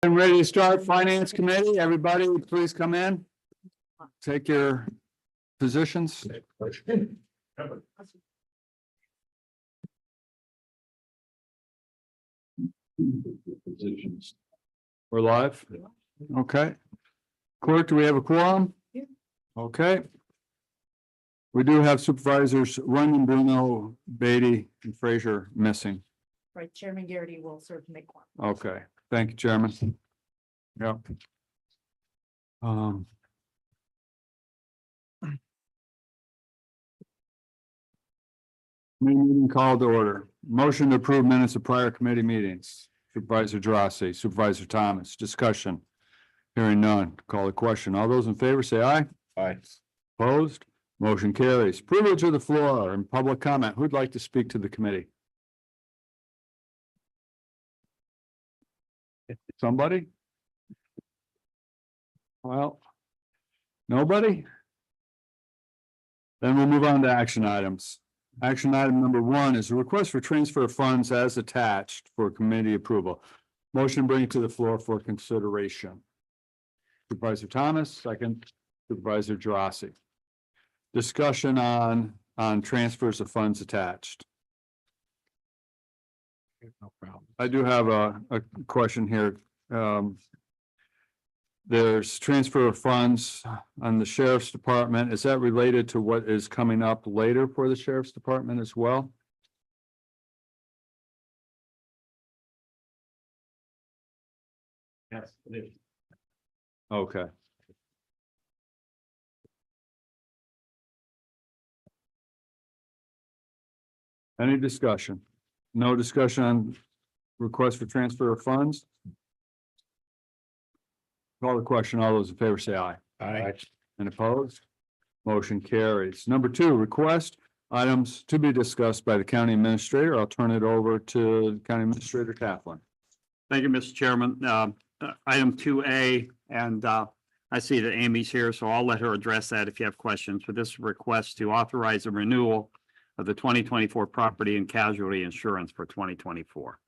I'm ready to start. Finance Committee, everybody, please come in. Take your positions. We're live. Okay. Clerk, do we have a quorum? Okay. We do have supervisors Runyon, Bruno, Beatty, and Frazier missing. Right, Chairman Garrity will serve to make one. Okay, thank you, Chairman. Yep. Meeting called to order. Motion to approve minutes of prior committee meetings. Supervisor Drossy, Supervisor Thomas, discussion. Hearing none, call the question. All those in favor say aye. Aye. Opposed? Motion carries. Privilege of the floor and public comment. Who'd like to speak to the committee? Somebody? Well, nobody? Then we'll move on to action items. Action item number 1 is a request for transfer of funds as attached for committee approval. Motion bring it to the floor for consideration. Supervisor Thomas, second. Supervisor Drossy. Discussion on transfers of funds attached. No problem. I do have a question here. There's transfer of funds on the sheriff's department. Is that related to what is coming up later for the sheriff's department as well? Yes, it is. Okay. Any discussion? No discussion on request for transfer of funds? Call the question. All those in favor say aye. Aye. And opposed? Motion carries. Number 2, request items to be discussed by the county administrator. I'll turn it over to County Administrator Kaplan. Thank you, Mr. Chairman. Item 2A, and I see that Amy's here, so I'll let her address that if you have questions. For this request to authorize a renewal of the 2024 property and casualty insurance for 2024.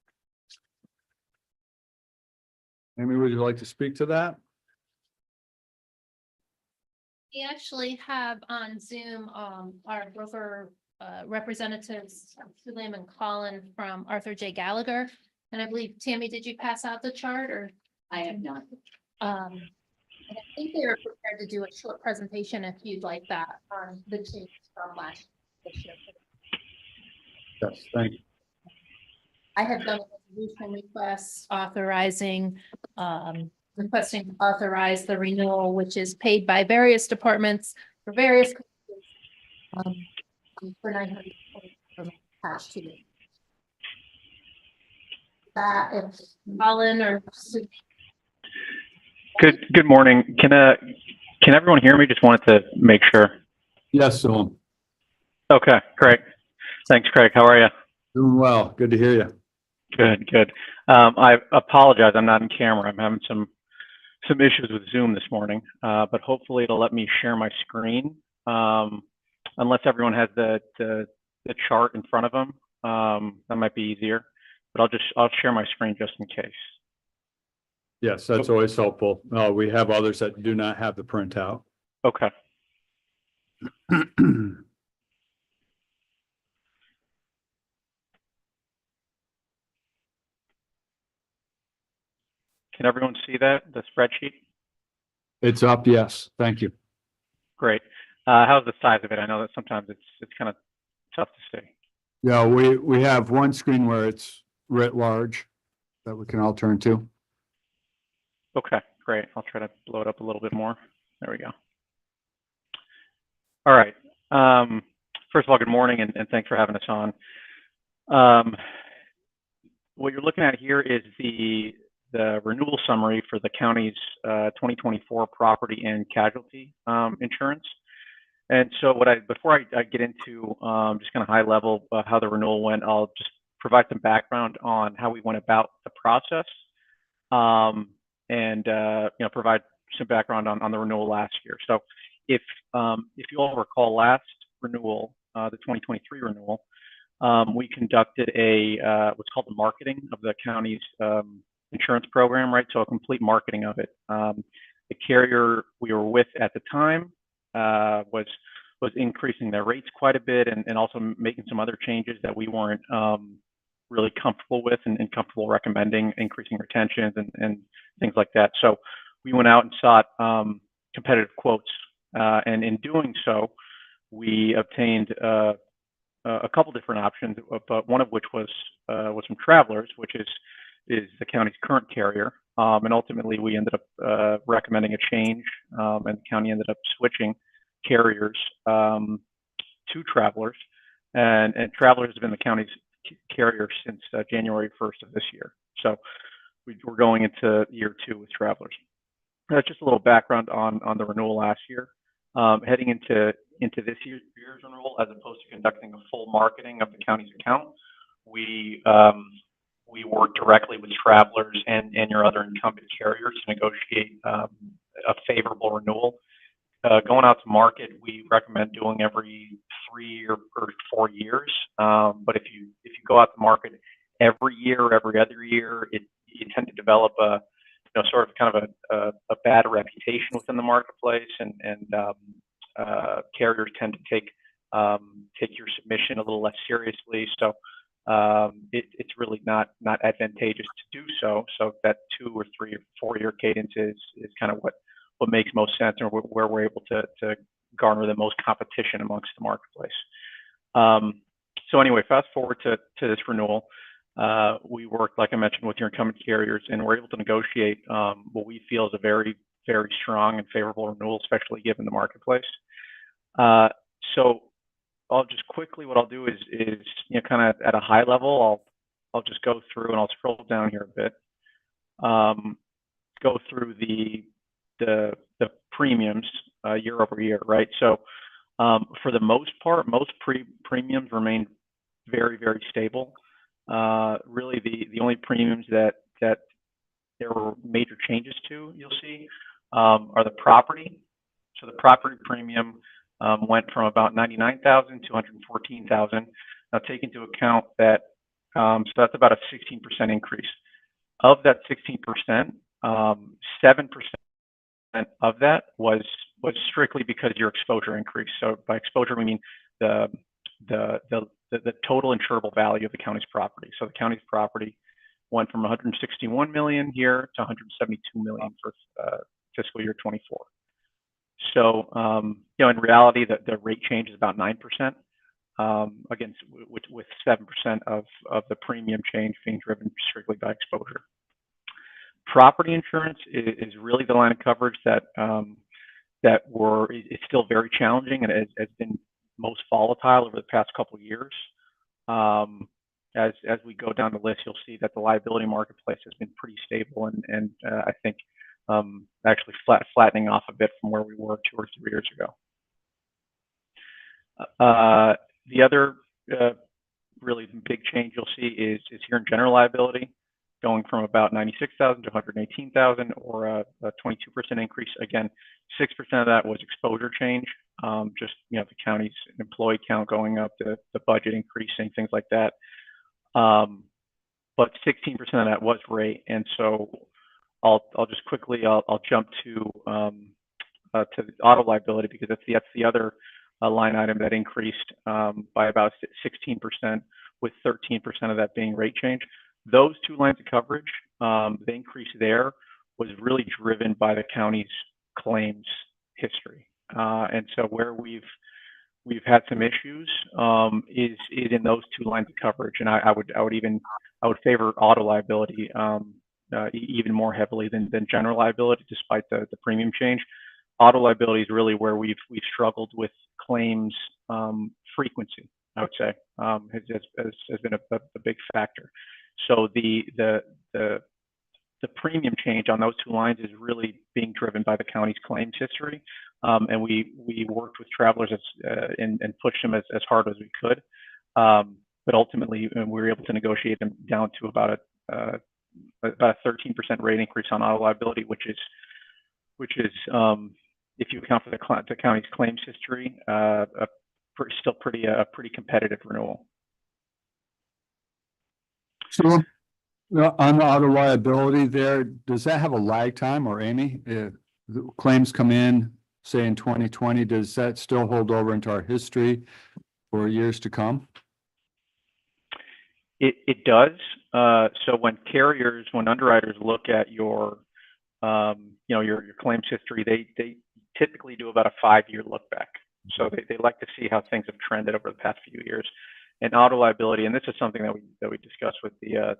Amy, would you like to speak to that? We actually have on Zoom, our broker representatives, Suleiman and Colin from Arthur J. Gallagher. And I believe, Tammy, did you pass out the chart or? I have not. And I think they are prepared to do a short presentation if you'd like that on the changes from last year. Yes, thank you. I have done a resolution request authorizing, requesting to authorize the renewal, which is paid by various departments for various for 900 attached to it. That if Colin or Good morning. Can everyone hear me? Just wanted to make sure. Yes, so Okay, great. Thanks, Craig. How are you? doing well. Good to hear you. Good. I apologize. I'm not in camera. I'm having some issues with Zoom this morning, but hopefully it'll let me share my screen. Unless everyone has the chart in front of them, that might be easier. But I'll share my screen just in case. Yes, that's always helpful. We have others that do not have the printout. Okay. Can everyone see the spreadsheet? It's up, yes. Thank you. Great. How's the size of it? I know that sometimes it's kind of tough to see. Yeah, we have one screen where it's writ large that we can all turn to. Okay, great. I'll try to blow it up a little bit more. There we go. All right. First of all, good morning and thanks for having us on. What you're looking at here is the renewal summary for the county's 2024 property and casualty insurance. And so before I get into just kind of high level how the renewal went, I'll just provide some background on how we went about the process. And provide some background on the renewal last year. So if you all recall last renewal, the 2023 renewal, we conducted what's called the marketing of the county's insurance program, right? So a complete marketing of it. The carrier we were with at the time was increasing their rates quite a bit and also making some other changes that we weren't really comfortable with and comfortable recommending, increasing retentions and things like that. So we went out and sought competitive quotes, and in doing so, we obtained a couple different options, but one of which was from Travelers, which is the county's current carrier. And ultimately, we ended up recommending a change, and the county ended up switching carriers to Travelers. And Travelers has been the county's carrier since January 1st of this year. So we're going into year 2 with Travelers. That's just a little background on the renewal last year. Heading into this year's renewal, as opposed to conducting a full marketing of the county's account, we work directly with Travelers and your other incumbent carriers to negotiate a favorable renewal. Going out to market, we recommend doing every 3 or 4 years. But if you go out to market every year or every other year, you tend to develop a sort of kind of a bad reputation within the marketplace, and carriers tend to take your submission a little less seriously. So it's really not advantageous to do so. So that 2 or 3 or 4 year cadence is kind of what makes most sense, and where we're able to garner the most competition amongst the marketplace. So anyway, fast forward to this renewal. We worked, like I mentioned, with your incumbent carriers, and we're able to negotiate what we feel is a very, very strong and favorable renewal, especially given the marketplace. So I'll just quickly, what I'll do is kind of at a high level, I'll just go through and I'll scroll down here a bit, go through the premiums year over year, right? So for the most part, most premiums remain very, very stable. Really, the only premiums that there were major changes to, you'll see, are the property. So the property premium went from about $99,000 to $114,000. Now, take into account that, so that's about a 16% increase. Of that 16%, 7% of that was strictly because your exposure increased. So by exposure, we mean the total insurable value of the county's property. So the county's property went from 161 million here to 172 million for fiscal year 24. So in reality, the rate change is about 9%. Again, with 7% of the premium change being driven strictly by exposure. Property insurance is really the line of coverage that it's still very challenging and has been most volatile over the past couple of years. As we go down the list, you'll see that the liability marketplace has been pretty stable and I think actually flattening off a bit from where we were 2 or 3 years ago. The other really big change you'll see is here in general liability, going from about 96,000 to 118,000, or a 22% increase. Again, 6% of that was exposure change, just the county's employee count going up, the budget increasing, things like that. But 16% of that was rate, and so I'll just quickly I'll jump to the auto liability, because that's the other line item that increased by about 16%, with 13% of that being rate change. Those 2 lines of coverage, the increase there was really driven by the county's claims history, and so where we've had some issues is in those 2 lines of coverage, and I would favor auto liability even more heavily than general liability, despite the premium change. Auto liability is really where we've struggled with claims frequency, I would say, has been a big factor. So the premium change on those 2 lines is really being driven by the county's claims history, and we worked with Travelers and pushed them as hard as we could, but ultimately we were able to negotiate them down to about a 13% rate increase on auto liability, which is if you account for the county's claims history, still a pretty competitive renewal. Sure. Well, on the auto liability there, does that have a lag time, or Amy? If the claims come in, say in 2020, does that still hold over into our history for years to come? It does. So when underwriters look at your, your claims history, they typically do about a 5-year look back. So they like to see how things have trended over the past few years. And auto liability, and this is something that we discussed with the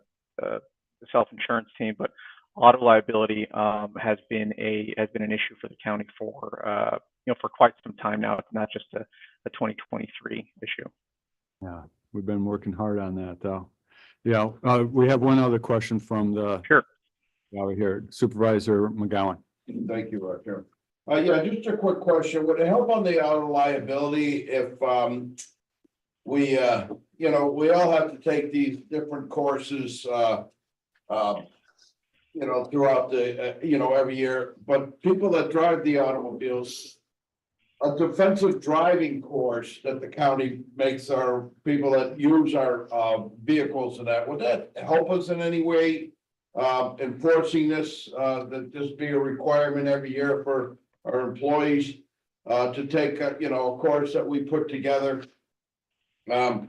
self-insurance team, but auto liability has been an issue for the county for for quite some time now. It's not just a 2023 issue. Yeah, we've been working hard on that, though. Yeah, we have one other question from the. Sure. Over here, Supervisor McGowan. Thank you, Chair. Yeah, just a quick question. Would it help on the auto liability if, we, we all have to take these different courses, throughout the, every year, but people that drive the automobiles, a defensive driving course that the county makes our people that use our, vehicles and that, would that help us in any way? Enforcing this, that this be a requirement every year for our employees, to take, a course that we put together. Kind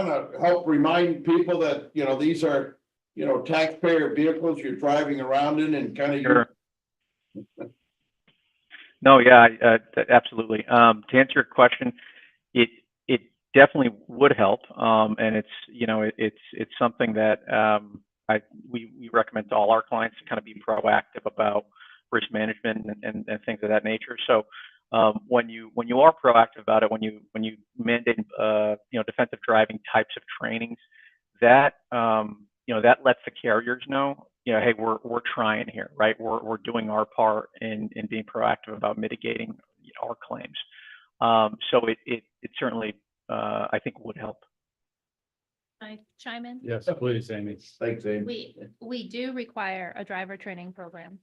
of help remind people that, these are, taxpayer vehicles you're driving around in and kind of. Sure. No, yeah, absolutely. To answer your question, it definitely would help, and it's something that we recommend to all our clients to kind of be proactive about risk management and things of that nature. So when you are proactive about it, when you mandate defensive driving types of trainings, that that lets the carriers know, hey, we're trying here, right? We're doing our part in being proactive about mitigating our claims. So it certainly I think would help. Can I chime in? Yes, please, Amy. Thanks, Amy. We do require a driver training program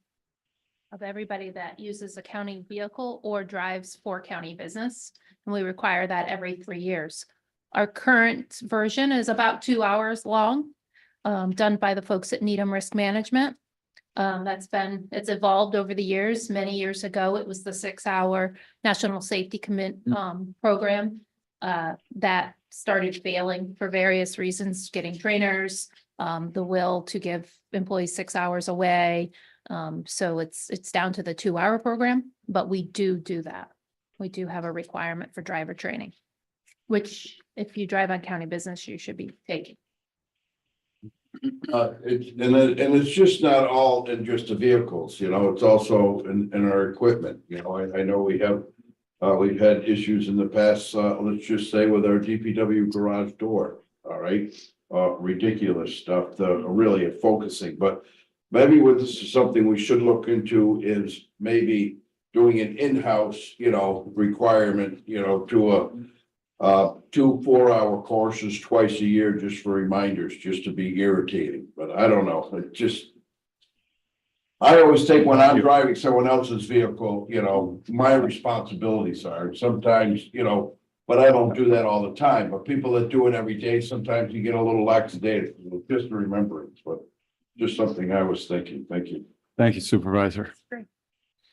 of everybody that uses a county vehicle or drives for county business. And we require that every 3 years. Our current version is about 2 hours long, done by the folks at Needham Risk Management. It's evolved over the years. Many years ago, it was the 6-hour National Safety program that started failing for various reasons, getting trainers, the will to give employees 6 hours away. So it's down to the 2-hour program, but we do that. We do have a requirement for driver training, which if you drive on county business, you should be taking. It's just not all in just the vehicles, it's also in our equipment, I know we have. We've had issues in the past, let's just say with our DPW garage door, all right? Ridiculous stuff, really focusing, but maybe what this is something we should look into is maybe doing an in-house, requirement, to 2 4-hour courses twice a year, just for reminders, just to be irritating, but I don't know, I always think when I'm driving someone else's vehicle, my responsibilities are sometimes, but I don't do that all the time. But people that do it every day, sometimes you get a little lackadaisical, just a remembrance, but just something I was thinking. Thank you. Thank you, Supervisor.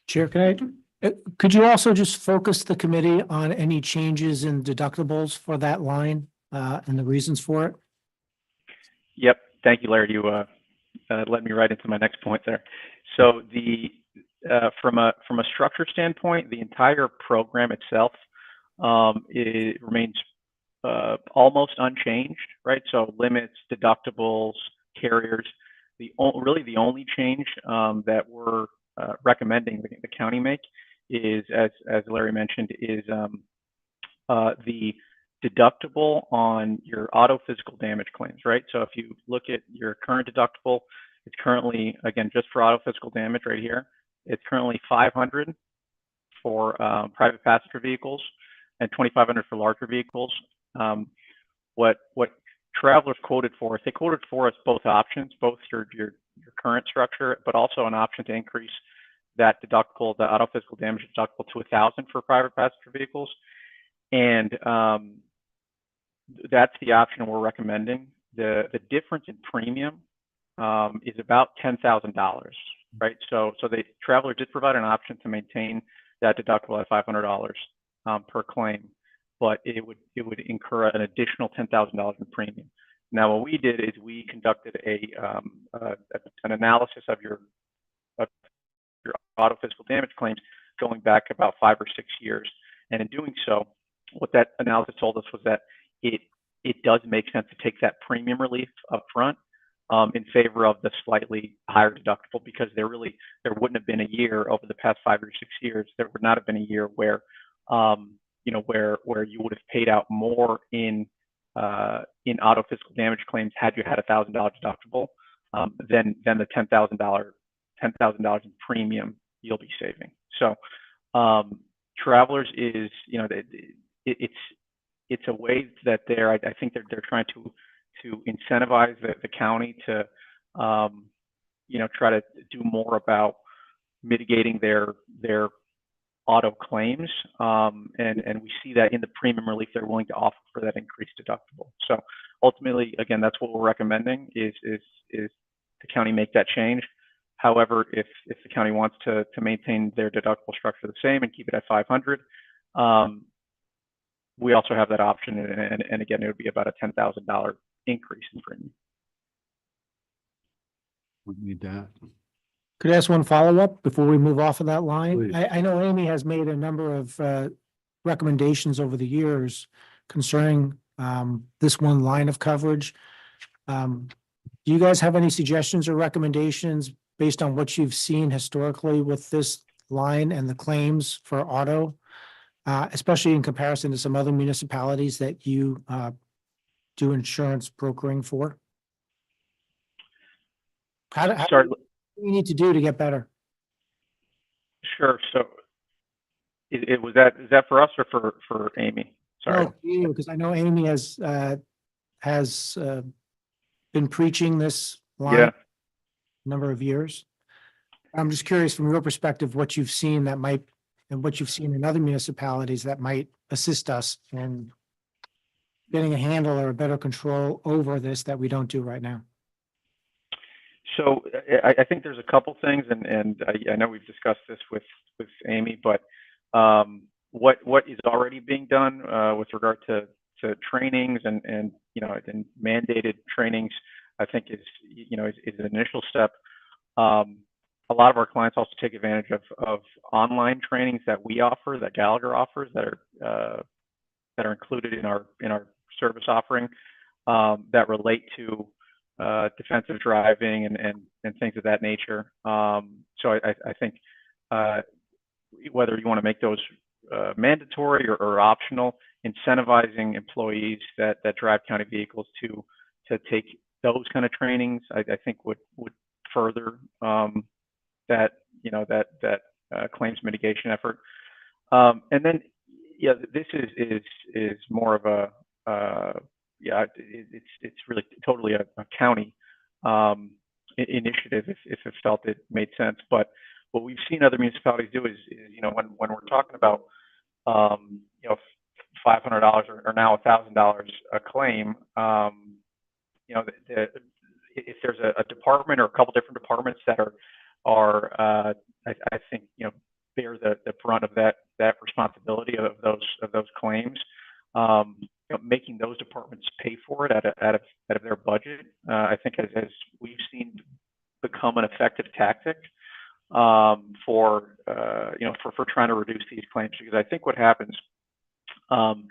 Chair, could you also just focus the committee on any changes in deductibles for that line and the reasons for it? Yep. Thank you, Larry. You led me right into my next point there. So from a structure standpoint, the entire program itself it remains almost unchanged, right? So limits, deductibles, carriers. Really the only change that we're recommending the county make is, as Larry mentioned, is the deductible on your auto physical damage claims, right? So if you look at your current deductible, it's currently, again, just for auto physical damage right here, it's currently $500 for private passenger vehicles and $2,500 for larger vehicles. What Travelers quoted for us, they quoted for us both options, both your current structure, but also an option to increase that deductible, the auto physical damage deductible, to $1,000 for private passenger vehicles. And that's the option we're recommending. the difference in premium is about $10,000, right? So the traveler did provide an option to maintain that deductible at $500 per claim, but it would incur an additional $10,000 in premium. Now, what we did is we conducted an analysis of your auto physical damage claims going back about 5 or 6 years, and in doing so, what that analysis told us was that it does make sense to take that premium relief up front in favor of the slightly higher deductible, because there wouldn't have been a year over the past 5 or 6 years. There would not have been a year where where you would have paid out more in auto physical damage claims had you had $1,000 deductible than the $10,000 in premium you'll be saving. So travelers is, it's a way that I think they're trying to incentivize the county to try to do more about mitigating their auto claims, and we see that in the premium relief they're willing to offer for that increased deductible. So ultimately, again, that's what we're recommending is the county make that change. However, if the county wants to maintain their deductible structure the same and keep it at 500, we also have that option, and again, it would be about a $10,000 increase in premium. We need that. Could I ask one follow-up before we move off of that line? Please. I know Amy has made a number of recommendations over the years concerning this one line of coverage. Do you guys have any suggestions or recommendations based on what you've seen historically with this line and the claims for auto, especially in comparison to some other municipalities that you do insurance brokering for? Sorry. What do you need to do to get better? Sure. So is that for us or for Amy? Sorry. No, you, because I know Amy has been preaching this line Yeah. a number of years. I'm just curious from your perspective, what you've seen and what you've seen in other municipalities that might assist us in getting a handle or a better control over this that we don't do right now. So I think there's a couple things, and I know we've discussed this with Amy, but what is already being done with regard to trainings and mandated trainings, I think is an initial step. A lot of our clients also take advantage of online trainings that we offer, that Gallagher offers, that are included in our service offering that relate to defensive driving and things of that nature. So I think whether you want to make those mandatory or optional, incentivizing employees that drive county vehicles to take those kind of trainings, I think would further that claims mitigation effort. And then this is more of a it's really totally a county initiative if it felt it made sense. But what we've seen other municipalities do is when we're talking about $500 or now $1,000 a claim, if there's a department or a couple different departments that are I think bear the brunt of that responsibility of those claims, making those departments pay for it out of their budget, I think as we've seen become an effective tactic for trying to reduce these claims. Because I think what happens, and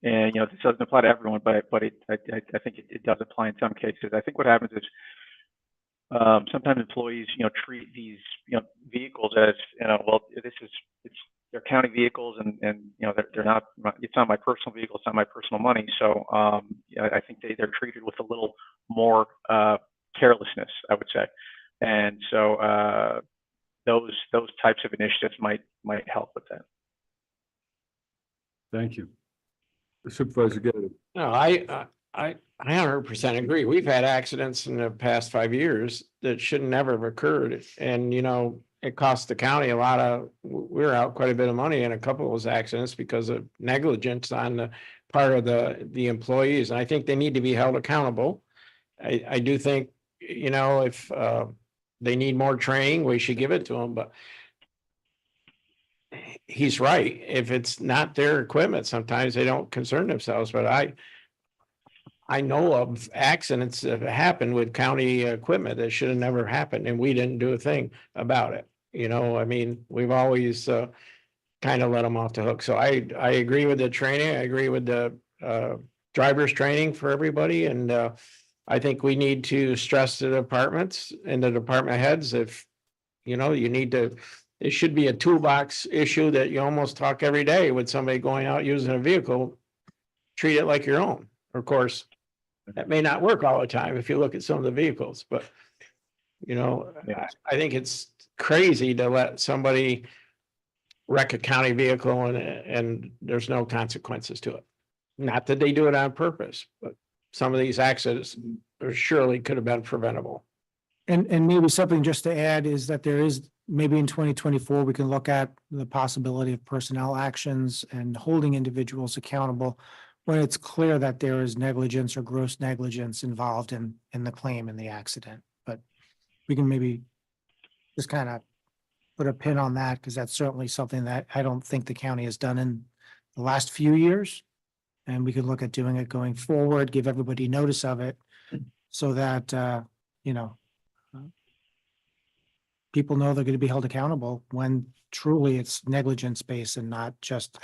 this doesn't apply to everyone, but I think it does apply in some cases. I think what happens is sometimes employees treat these vehicles as they're county vehicles and they're not, it's not my personal vehicle, it's not my personal money. So I think they're treated with a little more carelessness, I would say. And so those types of initiatives might help with that. Thank you. Supervisor Getty. No, I 100% agree. We've had accidents in the past 5 years that should never have occurred. And, it cost the county we were out quite a bit of money in a couple of those accidents because of negligence on the part of the employees. And I think they need to be held accountable. I do think, you know, if, they need more training, we should give it to them, but he's right. If it's not their equipment, sometimes they don't concern themselves, but I know of accidents that have happened with county equipment that should have never happened, and we didn't do a thing about it. You know, I mean, we've always, kind of let them off the hook. So I agree with the training. I agree with the, driver's training for everybody, and, I think we need to stress the departments and the department heads if, you know, you need to, it should be a toolbox issue that you almost talk every day with somebody going out using a vehicle. Treat it like your own. Of course, that may not work all the time if you look at some of the vehicles, but you know, Yeah. I think it's crazy to let somebody wreck a county vehicle and there's no consequences to it. Not that they do it on purpose, but some of these accidents surely could have been preventable. And maybe something just to add is that there is, maybe in 2024, we can look at the possibility of personnel actions and holding individuals accountable when it's clear that there is negligence or gross negligence involved in the claim in the accident. But we can maybe just kind of put a pin on that, because that's certainly something that I don't think the county has done in the last few years. And we could look at doing it going forward, give everybody notice of it so that, you know, people know they're going to be held accountable when truly it's negligence based and not just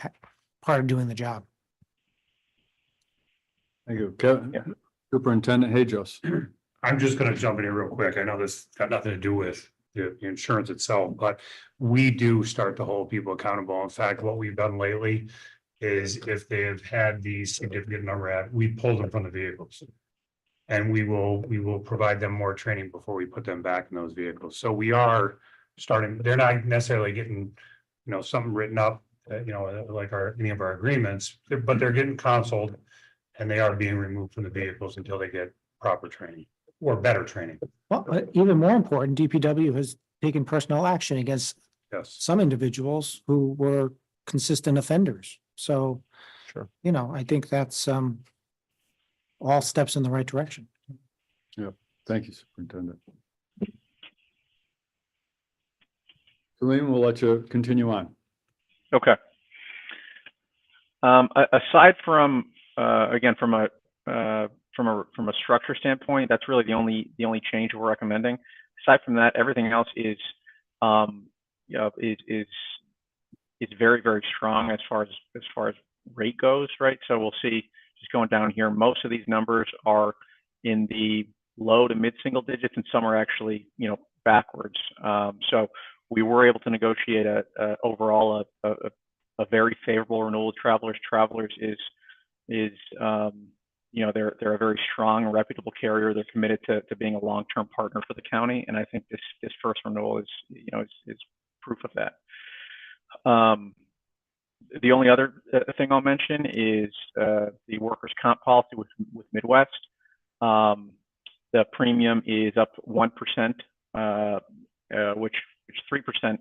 part of doing the job. Thank you. Kevin, Superintendent Hajos. I'm just gonna jump in here real quick. I know this got nothing to do with the insurance itself, but we do start to hold people accountable. In fact, what we've done lately is if they have had these significant number at, we pull them from the vehicles. And we will provide them more training before we put them back in those vehicles. So we are starting, they're not necessarily getting, you know, something written up, you know, like any of our agreements, but they're getting consulted. And they are being removed from the vehicles until they get proper training or better training. Well, even more important, DPW has taken personnel action against Yes. some individuals who were consistent offenders. So, Sure. you know, I think that's all steps in the right direction. Thank you, Superintendent. Celine, we'll let you continue on. Okay. Aside from, again, from a structure standpoint, that's really the only change we're recommending. Aside from that, everything else is very, very strong as far as rate goes, right? So we'll see, just going down here, most of these numbers are in the low to mid single digits, and some are actually, you know, backwards. So we were able to negotiate overall a very favorable renewal with Travelers. Travelers is you know, they're a very strong, reputable carrier. They're committed to being a long-term partner for the county, and I think this first renewal is, you know, is proof of that. The only other thing I'll mention is the workers' comp policy with Midwest. The premium is up 1%, which 3%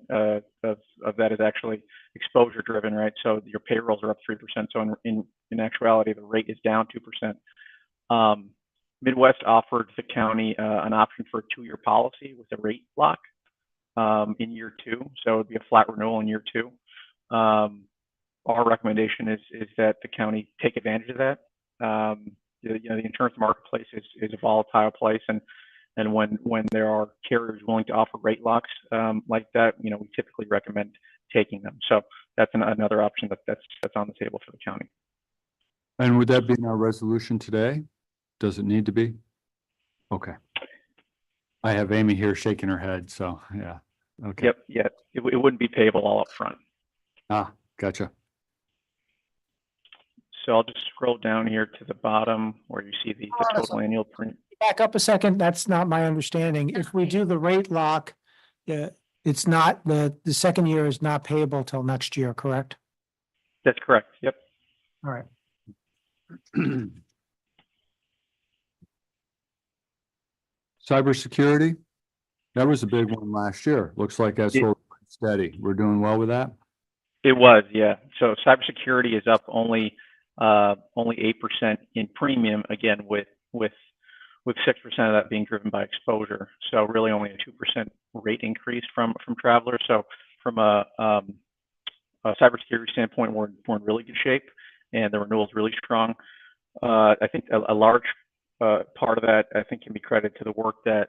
of that is actually exposure driven, right? So your payrolls are up 3%. So in actuality, the rate is down 2%. Midwest offered the county an option for a 2-year policy with a rate lock in year 2. So it would be a flat renewal in year 2. Our recommendation is that the county take advantage of that. You know, the insurance marketplace is a volatile place, and when there are carriers willing to offer rate locks like that, you know, we typically recommend taking them. So that's another option that's on the table for the county. And would that be in our resolution today? Does it need to be? Okay. I have Amy here shaking her head, so yeah. Okay. Yep. Yeah. It wouldn't be payable all up front. Ah, gotcha. So I'll just scroll down here to the bottom where you see the total annual premium. Back up a second. That's not my understanding. If we do the rate lock, it's not, the second year is not payable till next year, correct? That's correct. Yep. All right. Cybersecurity, that was a big one last year. Looks like that's holding steady. We're doing well with that. It was, yeah. So cybersecurity is up only 8% in premium, again with with 6% of that being driven by exposure. So really only a 2% rate increase from travelers. So from a cybersecurity standpoint, we're in really good shape, and the renewal is really strong. I think a large part of that, I think, can be credited to the work that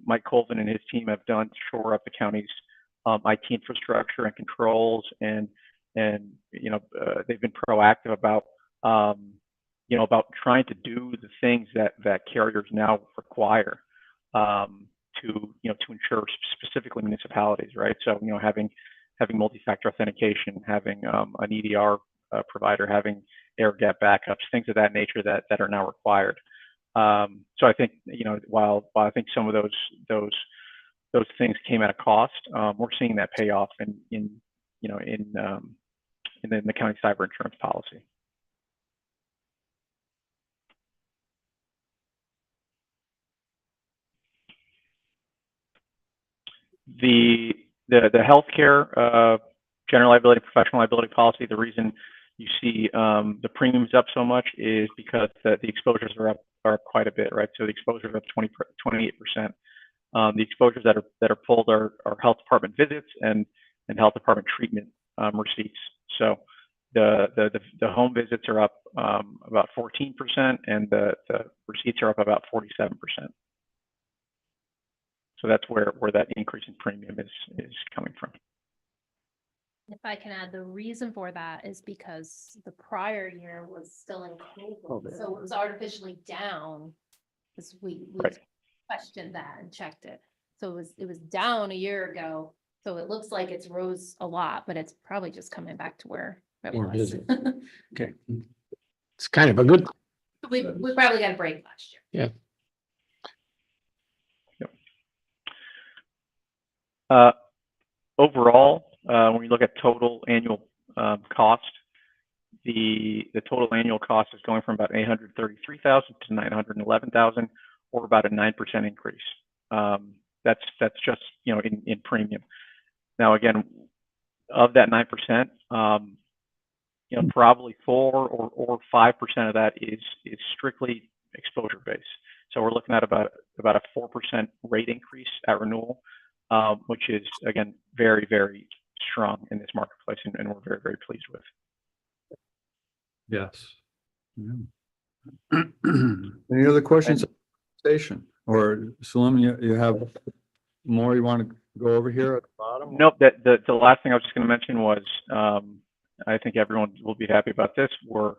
Mike Colvin and his team have done to shore up the county's IT infrastructure and controls, and they've been proactive about about trying to do the things that carriers now require to ensure specifically municipalities, right? So having multi-factor authentication, having an EDR provider, having air gap backups, things of that nature that are now required. So I think while I think some of those things came at a cost, we're seeing that pay off in the county cyber insurance policy. The healthcare general liability, professional liability policy, the reason you see the premiums up so much is because the exposures are up quite a bit, right? So the exposures are up 28%. The exposures that are pulled are health department visits and health department treatment receipts. So the home visits are up about 14%, and the receipts are up about 47%. So that's where that increase in premium is coming from. If I can add, the reason for that is because the prior year was still in COVID, so it was artificially down. Because we Right. questioned that and checked it. So it was down a year ago. So it looks like it's rose a lot, but it's probably just coming back to where it More was. busy. It's kind of a good, We probably got a break last year. Overall, when you look at total annual cost, the total annual cost is going from about $833,000 to $911,000, or about a 9% increase. That's just in premium. Now again, of that 9%, probably 4 or 5% of that is strictly exposure based. So we're looking at about a 4% rate increase at renewal, which is again very, very strong in this marketplace, and we're very, very pleased with. Yes. Yeah. Any other questions? Station or Salim, you have more you want to go over here at the bottom? Nope. The last thing I was just going to mention was, I think everyone will be happy about this. We're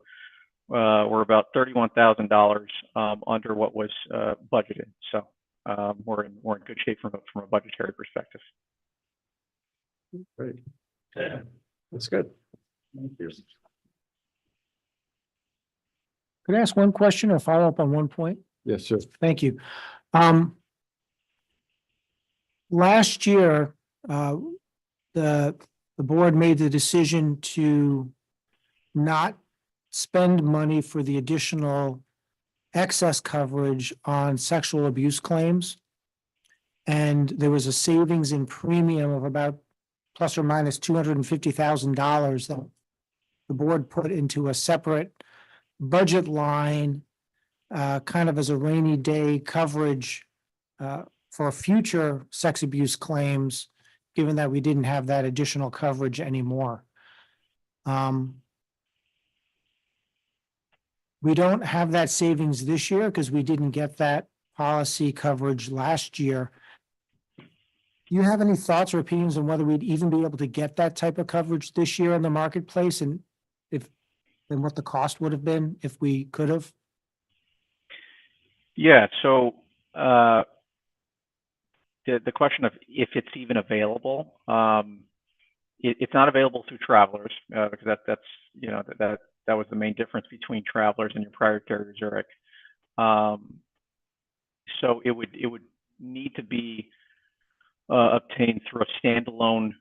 about $31,000 under what was budgeted. So we're in good shape from a budgetary perspective. Great. yeah, that's good. Thank you. Could I ask one question or follow up on one point? Yes, sir. Thank you. Last year, the board made the decision to not spend money for the additional excess coverage on sexual abuse claims. And there was a savings in premium of about plus or minus $250,000 that the board put into a separate budget line, kind of as a rainy day coverage for future sex abuse claims, given that we didn't have that additional coverage anymore. We don't have that savings this year because we didn't get that policy coverage last year. Do you have any thoughts or opinions on whether we'd even be able to get that type of coverage this year in the marketplace, and what the cost would have been if we could have? Yeah. So the question of if it's even available, it's not available through Travelers because that's that was the main difference between Travelers and your prior carrier Zurich. So it would need to be obtained through a standalone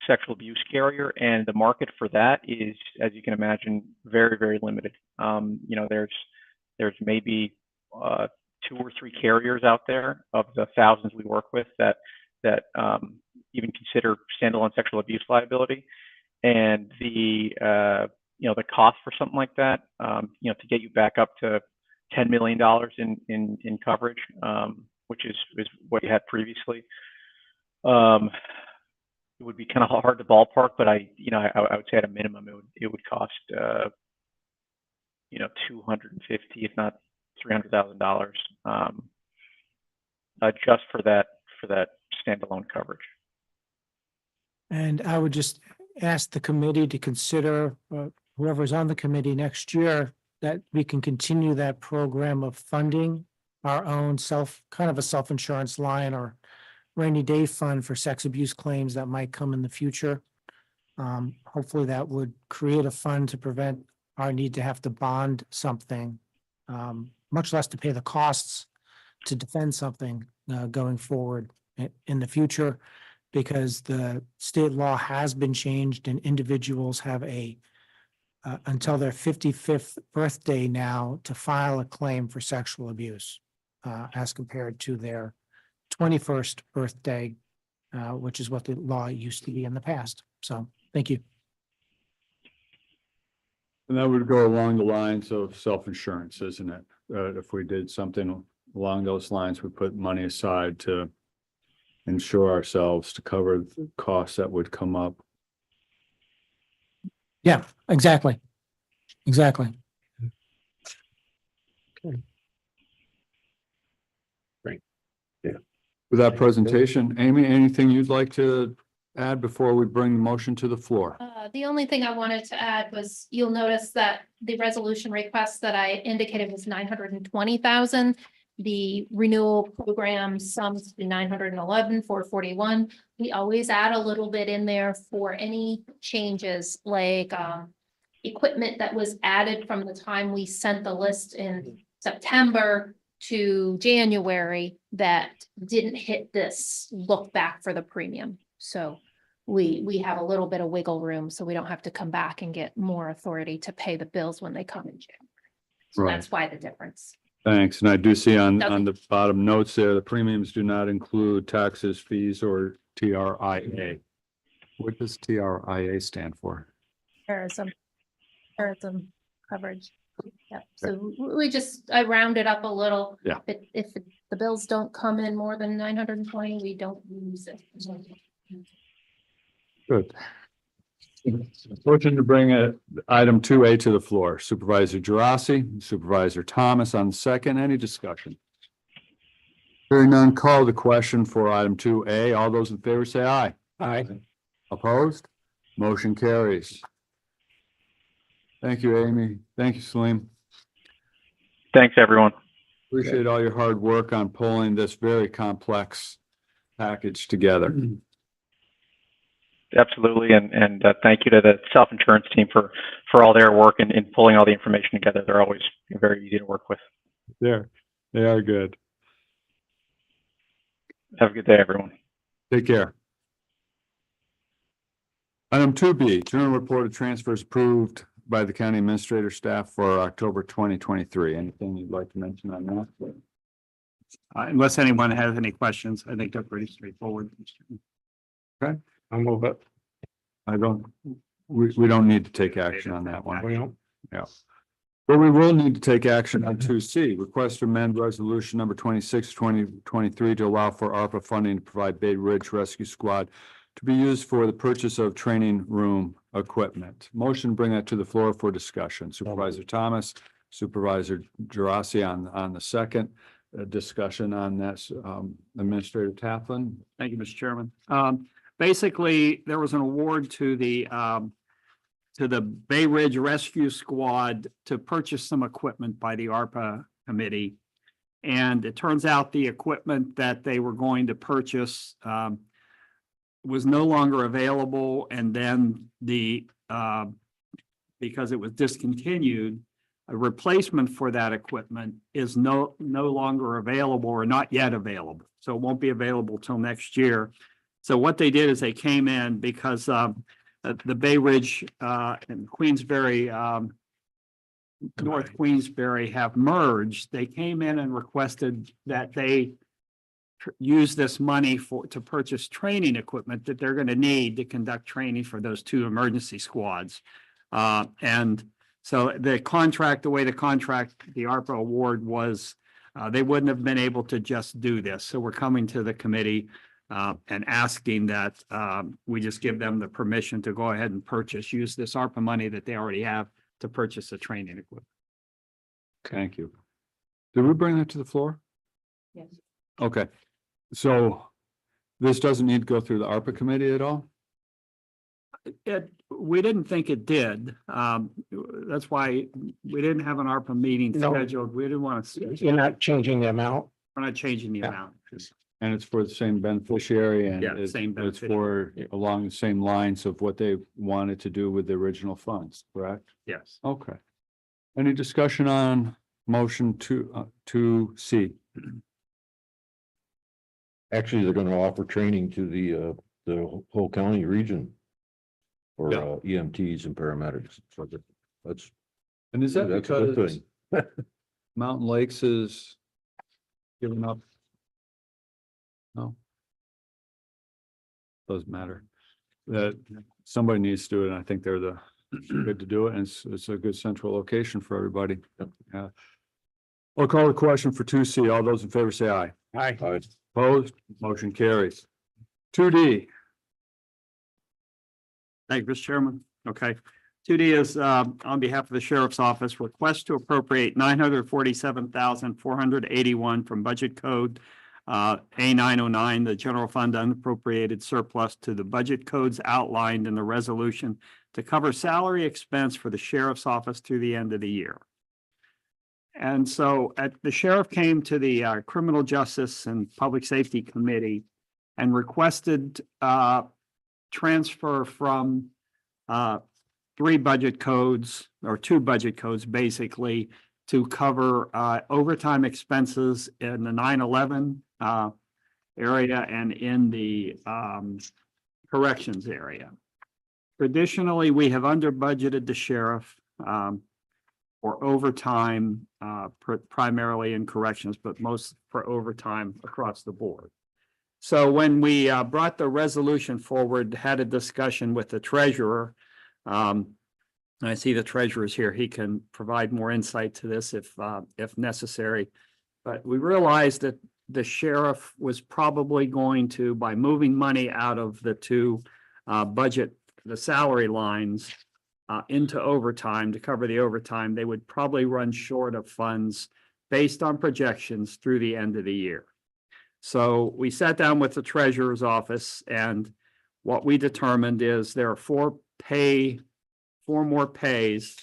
sexual abuse carrier, and the market for that is, as you can imagine, very, very limited. There's maybe 2 or 3 carriers out there of the thousands we work with that even consider standalone sexual abuse liability, and the cost for something like that, to get you back up to $10 million in coverage, which is what you had previously. It would be kind of hard to ballpark, but I would say at a minimum it would cost 250, if not $300,000, just for that standalone coverage. And I would just ask the committee to consider, whoever's on the committee next year, that we can continue that program of funding our own kind of a self-insurance line or rainy day fund for sex abuse claims that might come in the future. Hopefully that would create a fund to prevent our need to have to bond something, much less to pay the costs to defend something going forward in the future, because the state law has been changed and individuals have until their 55th birthday now to file a claim for sexual abuse, as compared to their 21st birthday, which is what the law used to be in the past. So, thank you. And that would go along the lines of self-insurance, isn't it? If we did something along those lines, we put money aside to insure ourselves to cover the costs that would come up. Yeah, exactly. Exactly. With that presentation, Amy, anything you'd like to add before we bring the motion to the floor? The only thing I wanted to add was, you'll notice that the resolution request that I indicated was 920,000. The renewal program sums to 911,441. We always add a little bit in there for any changes, like equipment that was added from the time we sent the list in September to January that didn't hit this look back for the premium. So we have a little bit of wiggle room, so we don't have to come back and get more authority to pay the bills when they come in January. So Right. that's why the difference. Thanks. And I do see on Nothing. the bottom notes there, the premiums do not include taxes, fees, or TRIA. What does TRIA stand for? Tourism coverage. Yeah, so I rounded up a little. Yeah. If the bills don't come in more than 920, we don't use it. Good. Motion to bring item 2A to the floor. Supervisor Gerasi, Supervisor Thomas on the second. Any discussion? Hearing none, call the question for item 2A. All those in favor say aye. Aye. Opposed? Motion carries. Thank you, Amy. Thank you, Salim. Thanks, everyone. Appreciate all your hard work on pulling this very complex package together. Absolutely. And thank you to the self-insurance team for all their work in pulling all the information together. They're always very easy to work with. They are good. Have a good day, everyone. Take care. Item 2B, general report of transfers approved by the county administrator staff for October 2023. Anything you'd like to mention on that? Unless anyone has any questions, I think they're pretty straightforward. I'll move it. We don't need to take action on that one. We don't. But we will need to take action on 2C, request to amend resolution number 26, 2023 to allow for ARPA funding to provide Bay Ridge Rescue Squad to be used for the purchase of training room equipment. Motion to bring that to the floor for discussion. Supervisor Thomas, Supervisor Gerasi on the second. Discussion on that, Administrator Taplin. Thank you, Mr. Chairman. Basically, there was an award to the Bay Ridge Rescue Squad to purchase some equipment by the ARPA committee. And it turns out the equipment that they were going to purchase was no longer available. And then because it was discontinued, a replacement for that equipment is no longer available or not yet available. So it won't be available till next year. So what they did is they came in because the Bay Ridge and Queensbury, North Queensbury have merged. They came in and requested that they use this money to purchase training equipment that they're going to need to conduct training for those two emergency squads. And So the contract, the way the ARPA award was, they wouldn't have been able to just do this. So we're coming to the committee and asking that we just give them the permission to go ahead and use this ARPA money that they already have to purchase the training equipment. Thank you. Did we bring that to the floor? Yes. Okay, so this doesn't need to go through the ARPA committee at all? We didn't think it did. That's why we didn't have an ARPA meeting No. scheduled. We didn't want to, You're not changing the amount. we're not changing the Yeah. amount. And it's for the same beneficiary and Yeah, it's same it's for beneficiary. along the same lines of what they wanted to do with the original funds, correct? Yes. Okay. Any discussion on motion to C? Actually, they're gonna offer training to the whole county region. For Yeah. EMTs and paramedics. So that's, And is that that's a good because thing. Mountain Lakes is giving up? No. Doesn't matter. That somebody needs to do it, and I think they're the good to do it, and it's a good central location for everybody. Yeah. I'll call the question for 2C. All those in favor say aye. Aye. Opposed, motion carries. 2D, Thank you, Mr. Chairman. Okay. 2D is on behalf of the Sheriff's Office, request to appropriate $947,481 from Budget Code A909, the general fund unappropriated surplus to the budget codes outlined in the resolution to cover salary expense for the Sheriff's Office through the end of the year. And so the sheriff came to the Criminal Justice and Public Safety Committee and requested transfer from three budget codes or two budget codes basically to cover overtime expenses in the 9/11 area and in the corrections area. Traditionally, we have under budgeted the sheriff for overtime, primarily in corrections, but most for overtime across the board. So when we brought the resolution forward, had a discussion with the treasurer. I see the treasurer's here. He can provide more insight to this if necessary. But we realized that the sheriff was probably going to, by moving money out of the two budget, the salary lines into overtime to cover the overtime, they would probably run short of funds based on projections through the end of the year. So we sat down with the treasurer's office, and what we determined is there are four more pays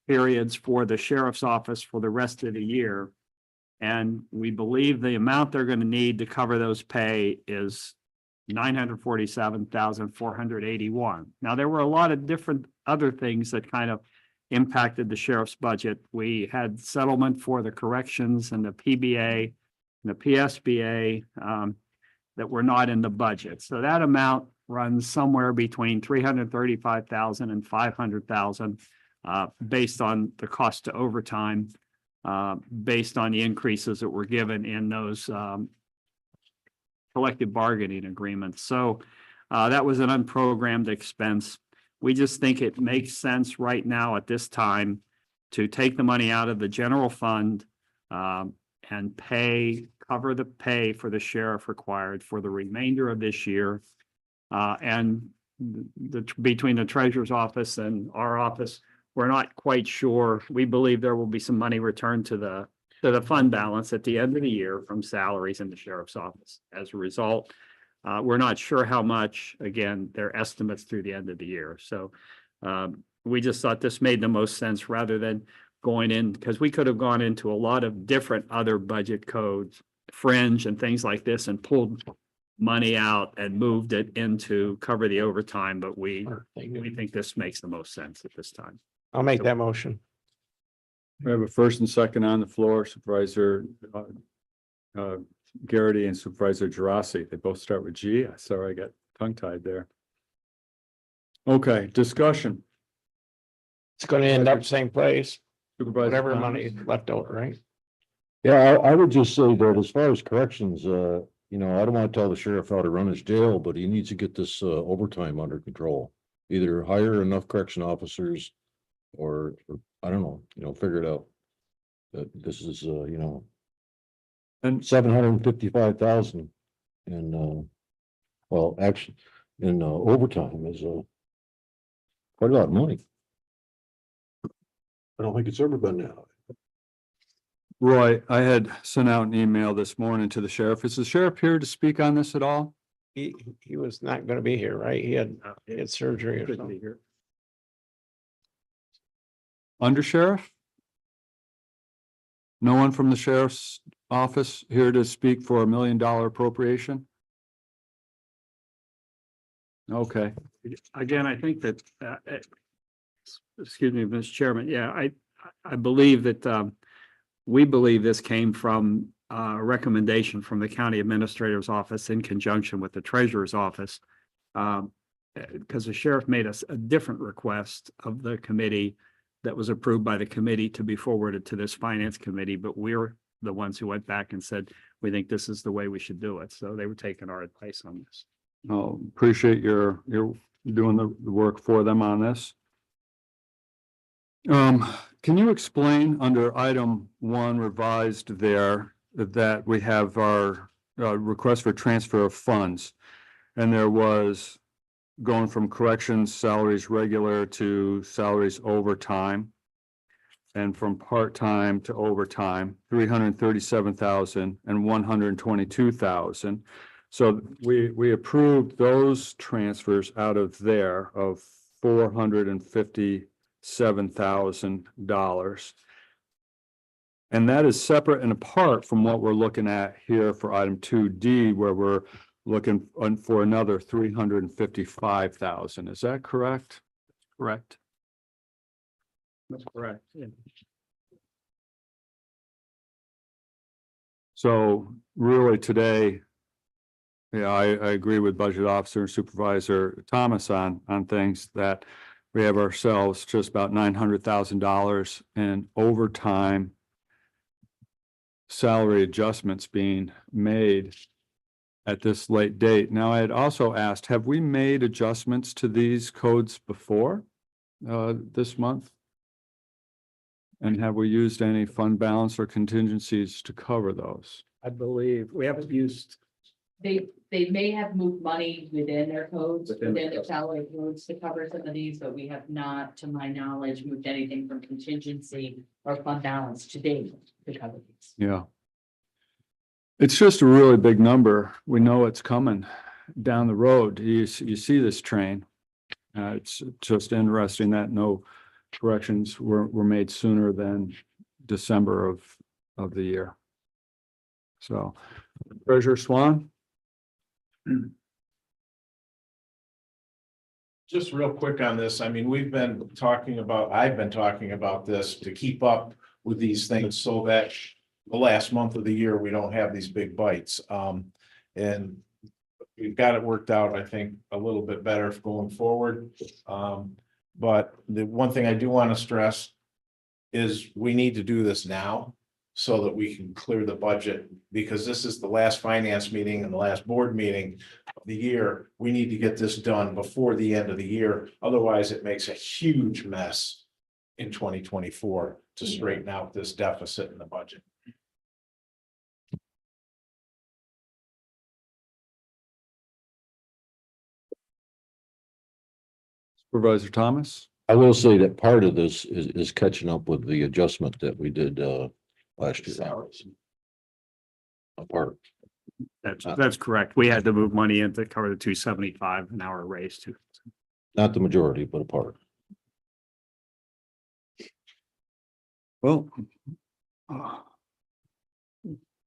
periods for the sheriff's office for the rest of the year. And we believe the amount they're going to need to cover those pay is $947,481. Now, there were a lot of different other things that kind of impacted the sheriff's budget. We had settlement for the corrections and the PBA and the PSBA that were not in the budget. So that amount runs somewhere between $335,000 and $500,000 based on the cost to overtime, based on the increases that were given in those collective bargaining agreements. So that was an unprogrammed expense. We just think it makes sense right now at this time to take the money out of the general fund and cover the pay for the sheriff required for the remainder of this year. And between the treasurer's office and our office, we're not quite sure. We believe there will be some money returned to the fund balance at the end of the year from salaries in the sheriff's office. As a result, we're not sure how much. Again, they're estimates through the end of the year. So we just thought this made the most sense rather than going in, because we could have gone into a lot of different other budget codes, fringe and things like this, and pulled money out and moved it into cover the overtime. But we think this makes the most sense at this time. I'll make that motion. we have a first and second on the floor, Supervisor Garrity and Supervisor Gerasi. They both start with G. Sorry, I got tongue tied there. Okay, discussion. It's gonna end up same place, Supervisor whatever Thomas? money is left over, right? Yeah, I would just say that as far as corrections, I don't want to tell the sheriff how to run his jail, but he needs to get this overtime under control. Either hire enough correction officers or I don't know, figure it out. That this is, And 755,000 in, well, actually, in overtime is, quite a lot of money. I don't think it's ever been that high. Roy, I had sent out an email this morning to the sheriff. Is the sheriff here to speak on this at all? He was not gonna be here, right? He had surgery or something. Under sheriff? No one from the sheriff's office here to speak for $1 million appropriation? Okay, Again, I think that, excuse me, Mr. Chairman, yeah, I believe that, we believe this came from a recommendation from the county administrator's office in conjunction with the treasurer's office. Because the sheriff made us a different request of the committee that was approved by the committee to be forwarded to this finance committee, but we're the ones who went back and said, we think this is the way we should do it. So they were taking our advice on this. I'll appreciate your doing the work for them on this. Can you explain under item 1 revised there that we have our request for transfer of funds? And there was going from corrections salaries regular to salaries overtime. And from part-time to overtime, 337,000 and 122,000. So we approved those transfers out of there of $457,000. And that is separate and apart from what we're looking at here for item 2D, where we're looking for another 355,000. Is that correct? Correct. That's correct. Yeah. So really today, yeah, I agree with Budget Officer and Supervisor Thomas on things that we have ourselves just about $900,000 in overtime salary adjustments being made at this late date. Now, I had also asked, have we made adjustments to these codes before this month? And have we used any fund balance or contingencies to cover those? I believe we haven't used. They may have moved money within their codes, Within within the their salary codes to cover some of these, but we have not, to my knowledge, moved anything from contingency or fund balance to date to cover these. Yeah. It's just a really big number. We know it's coming down the road. You see this train. It's just interesting that no corrections were made sooner than December of the year. So, Treasurer Swan? Just real quick on this, I mean, I've been talking about this to keep up with these things so that the last month of the year, we don't have these big bites. And we've got it worked out, I think, a little bit better going forward. But the one thing I do want to stress is we need to do this now so that we can clear the budget, because this is the last finance meeting and the last board meeting of the year. We need to get this done before the end of the year. Otherwise, it makes a huge mess in 2024 to straighten out this deficit in the budget. Supervisor Thomas? I will say that part of this is catching up with the adjustment that we did, last year. A part. That's correct. We had to move money in to cover the 275 an hour raise too. Not the majority, but a part. Well,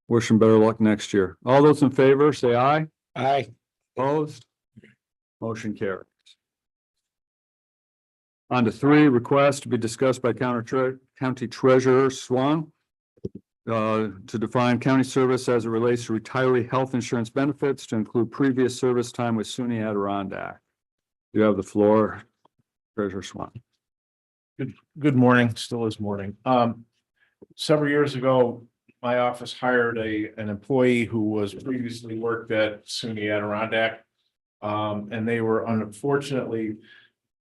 wish him better luck next year. All those in favor, say aye. Aye. Opposed? Motion carries. On to 3, request to be discussed by County Treasurer Swan. To define county service as it relates to retiree health insurance benefits to include previous service time with SUNY Adirondack. You have the floor, Treasurer Swan. Good morning, still is morning. Several years ago, my office hired an employee who was previously worked at SUNY Adirondack. And they were unfortunately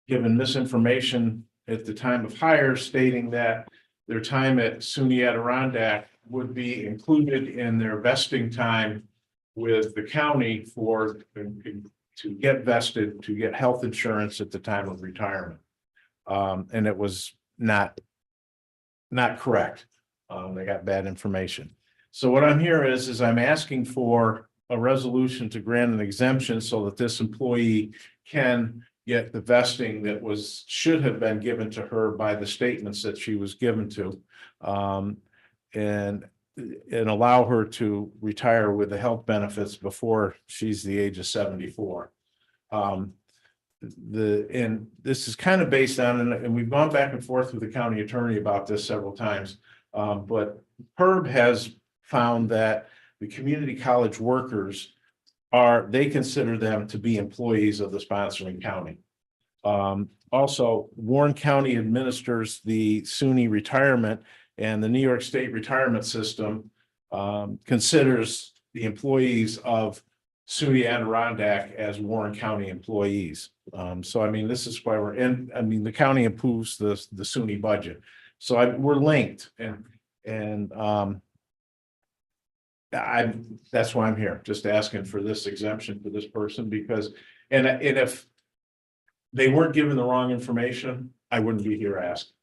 given misinformation at the time of hire stating that their time at SUNY Adirondack would be included in their vesting time with the county for, to get vested, to get health insurance at the time of retirement. And it was not correct. They got bad information. So what I'm here is I'm asking for a resolution to grant an exemption so that this employee can get the vesting that should have been given to her by the statements that she was given to. And allow her to retire with the health benefits before she's the age of 74. And this is kind of based on, and we've gone back and forth with the county attorney about this several times. But PERB has found that the community college workers they consider them to be employees of the sponsoring county. Also, Warren County administers the SUNY retirement, and the New York State retirement system considers the employees of SUNY Adirondack as Warren County employees. So I mean, this is why we're in, I mean, the county approves the SUNY budget. So we're linked, and that's why I'm here, just asking for this exemption for this person, because, and if they weren't given the wrong information, I wouldn't be here asking.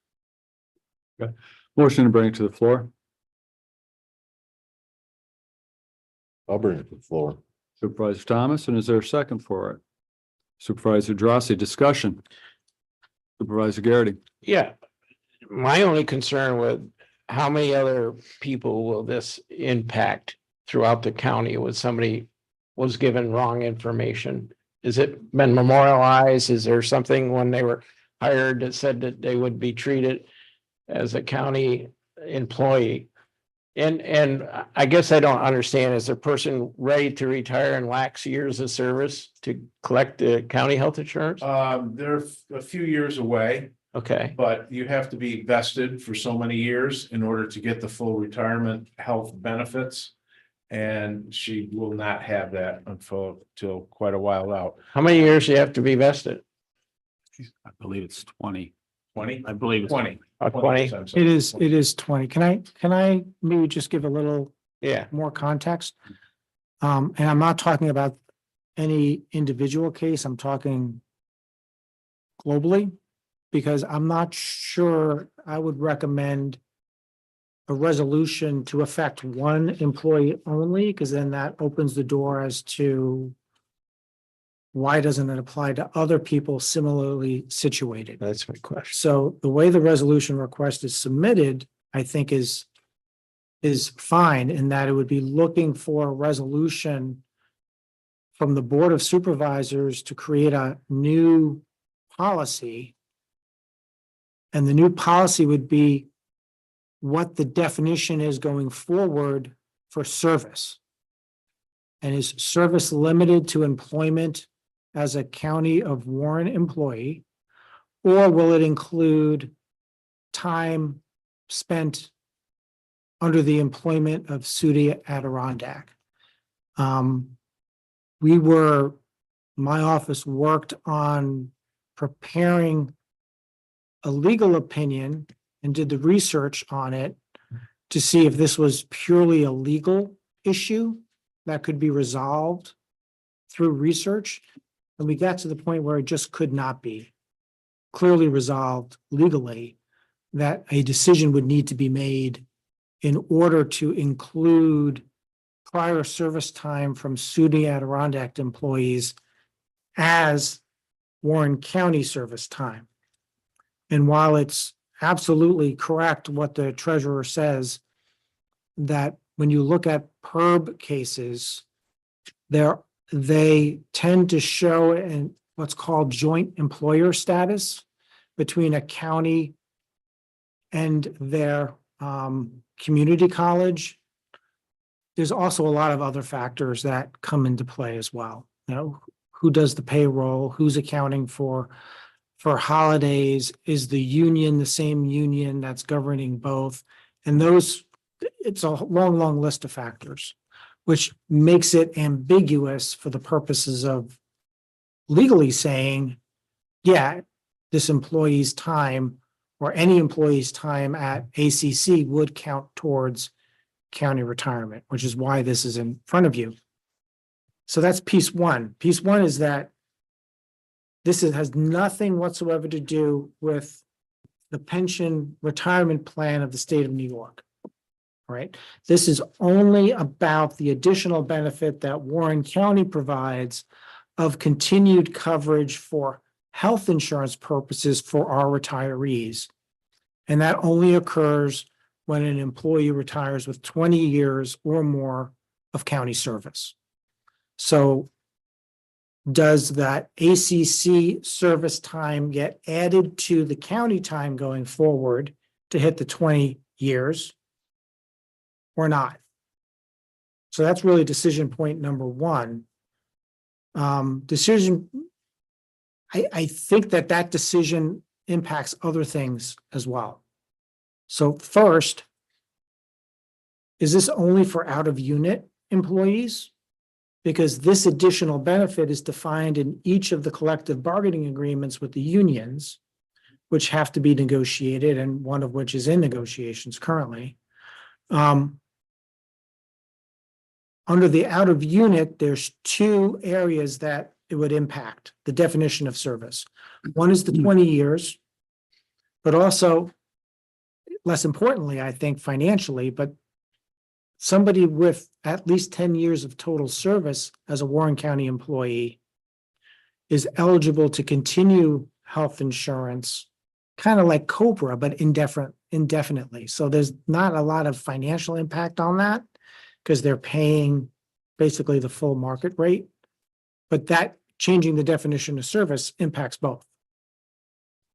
Motion to bring it to the floor. I'll bring it to the floor. Supervisor Thomas, and is there a second for it? Supervisor Drossy, discussion. Supervisor Garrity. Yeah. My only concern with how many other people will this impact throughout the county when somebody was given wrong information? Is it been memorialized? Is there something when they were hired that said that they would be treated as a county employee? And I guess I don't understand, is a person ready to retire and lacks years of service to collect the county health insurance? They're a few years away, Okay, but you have to be vested for so many years in order to get the full retirement health benefits. And she will not have that until quite a while out. how many years do you have to be vested? I believe it's 20. 20? I believe it's 20. 20? It is 20. Can I maybe just give a little Yeah, more context? And I'm not talking about any individual case, I'm talking globally, because I'm not sure I would recommend a resolution to affect one employee only, because then that opens the door as to why doesn't it apply to other people similarly situated? that's my question. So the way the resolution request is submitted, I think is fine in that it would be looking for a resolution from the Board of Supervisors to create a new policy. And the new policy would be what the definition is going forward for service. And is service limited to employment as a County of Warren employee? Or will it include time spent under the employment of SUNY Adirondack? My office worked on preparing a legal opinion and did the research on it to see if this was purely a legal issue that could be resolved through research. And we got to the point where it just could not be clearly resolved legally, that a decision would need to be made in order to include prior service time from SUNY Adirondack employees as Warren County service time. And while it's absolutely correct what the treasurer says, that when you look at PERB cases, they tend to show in what's called joint employer status between a county and their community college. There's also a lot of other factors that come into play as well. You know, who does the payroll, who's accounting for holidays, is the union the same union that's governing both? And it's a long list of factors, which makes it ambiguous for the purposes of legally saying, yeah, this employee's time or any employee's time at ACC would count towards county retirement, which is why this is in front of you. So that's piece one. Piece one is that has nothing whatsoever to do with the pension retirement plan of the state of New York. Right? This is only about the additional benefit that Warren County provides of continued coverage for health insurance purposes for our retirees. And that only occurs when an employee retires with 20 years or more of county service. So does that ACC service time get added to the county time going forward to hit the 20 years or not? So that's really decision point number one. I think that decision impacts other things as well. So first, is this only for out of unit employees? Because this additional benefit is defined in each of the collective bargaining agreements with the unions, which have to be negotiated, and one of which is in negotiations currently. Under the out of unit, there's two areas that it would impact the definition of service. One is the 20 years, but also, less importantly, I think financially, but somebody with at least 10 years of total service as a Warren County employee is eligible to continue health insurance, kind of like Cobra, but indefinitely. So there's not a lot of financial impact on that because they're paying basically the full market rate. But that changing the definition of service impacts both.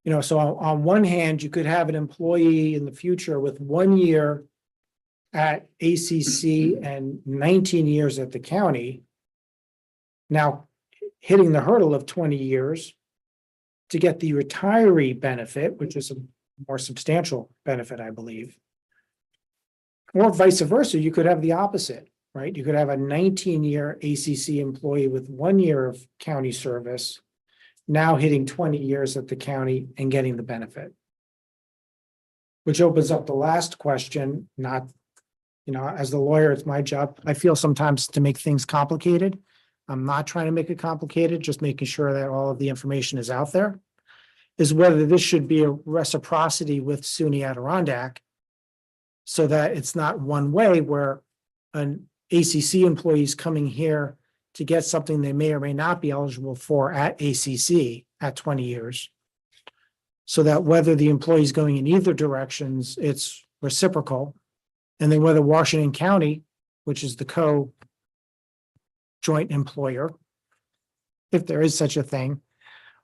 You know, so on one hand, you could have an employee in the future with 1 year at ACC and 19 years at the county, now hitting the hurdle of 20 years to get the retiree benefit, which is a more substantial benefit, I believe. Or vice versa, you could have the opposite, right? You could have a 19-year ACC employee with 1 year of county service, now hitting 20 years at the county and getting the benefit. Which opens up the last question, not, you know, as the lawyer, it's my job. I feel sometimes to make things complicated. I'm not trying to make it complicated, just making sure that all of the information is out there. Is whether this should be a reciprocity with SUNY Adirondack so that it's not one way where an ACC employee is coming here to get something they may or may not be eligible for at ACC at 20 years. So that whether the employee is going in either directions, it's reciprocal. And then whether Washington County, which is the co-joint employer, if there is such a thing,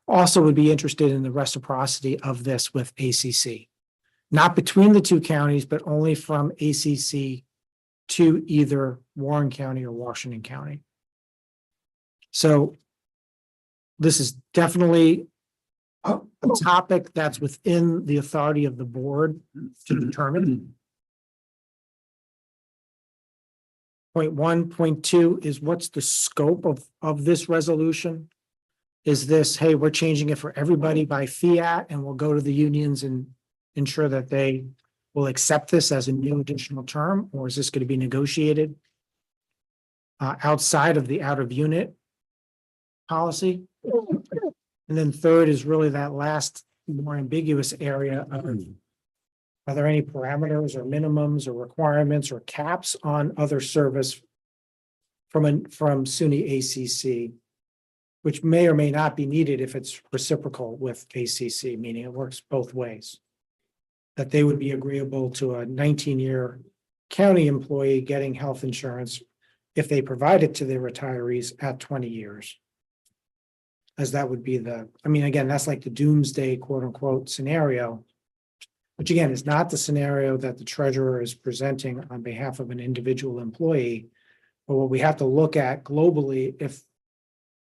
also would be interested in the reciprocity of this with ACC. Not between the two counties, but only from ACC to either Warren County or Washington County. So this is definitely a topic that's within the authority of the board to determine. Point one, point two is what's the scope of this resolution? Is this, hey, we're changing it for everybody by fiat and we'll go to the unions and ensure that they will accept this as a new additional term, or is this going to be negotiated outside of the out of unit policy? And then third is really that last more ambiguous area of, are there any parameters or minimums or requirements or caps on other service from SUNY ACC, which may or may not be needed if it's reciprocal with ACC, meaning it works both ways. That they would be agreeable to a 19-year county employee getting health insurance if they provide it to their retirees at 20 years. As that would be again, that's like the doomsday quote unquote scenario, which again is not the scenario that the treasurer is presenting on behalf of an individual employee. But what we have to look at globally, if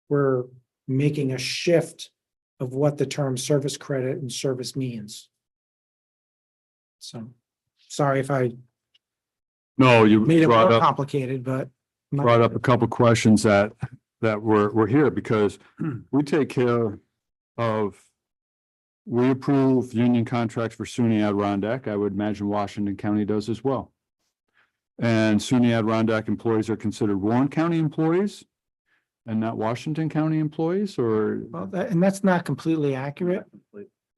we're making a shift of what the term service credit and service means. So, sorry if I No, you made it brought more up, complicated, but. brought up a couple questions that were here because we take care of we approve union contracts for SUNY Adirondack. I would imagine Washington County does as well. And SUNY Adirondack employees are considered Warren County employees and not Washington County employees, or? Well, and that's not completely accurate.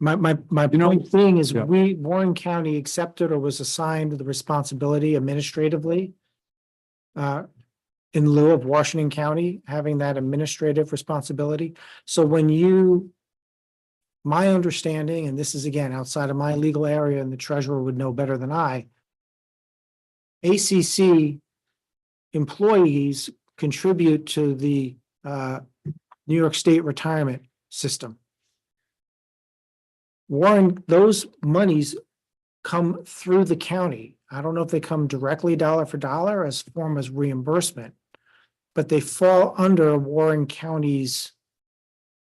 My You know- point being is Yeah. Warren County accepted or was assigned the responsibility administratively in lieu of Washington County having that administrative responsibility. So my understanding, and this is again outside of my legal area and the treasurer would know better than I, ACC employees contribute to the New York State retirement system. Warren, those monies come through the county. I don't know if they come directly dollar for dollar as form as reimbursement, but they fall under Warren County's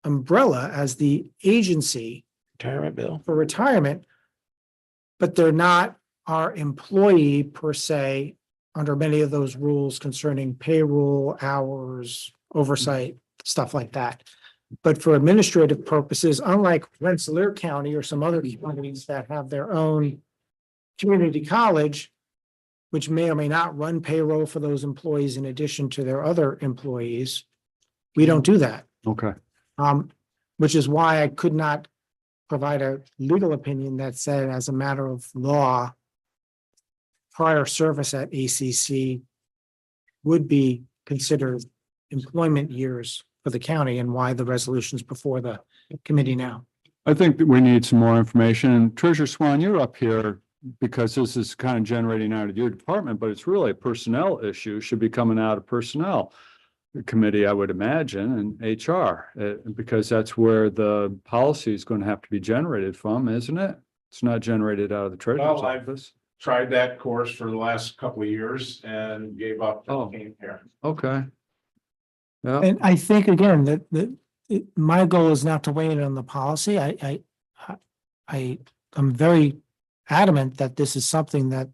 umbrella as the agency Retirement bill. for retirement, but they're not our employee per se under many of those rules concerning payroll, hours, oversight, stuff like that. But for administrative purposes, unlike Rensselaer County or some other counties that have their own community college, which may or may not run payroll for those employees in addition to their other employees, we don't do that. Okay. Which is why I could not provide a legal opinion that said as a matter of law, prior service at ACC would be considered employment years for the county and why the resolution's before the committee now. I think that we need some more information. And Treasurer Swan, you're up here because this is kind of generating out of your department, but it's really a personnel issue, should be coming out of personnel committee, I would imagine, and HR, because that's where the policy is going to have to be generated from, isn't it? It's not generated out of the treasurer's Well, I've- office. Tried that course for the last couple of years and gave up Oh. and came here. Okay. Yeah, And I think again, my goal is not to weigh in on the policy. I'm very adamant that this is something that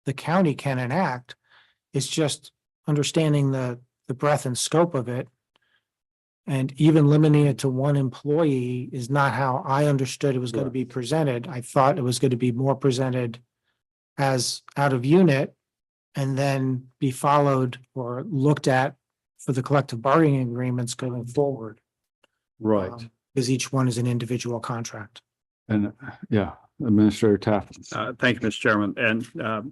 the county can enact. It's just understanding the breadth and scope of it. And even limiting it to one employee is not how I understood it was going to be presented. I thought it was going to be more presented as out of unit and then be followed or looked at for the collective bargaining agreements going forward. right. Because each one is an individual contract. And yeah, Administrator Taft. Thank you, Mr. Chairman. And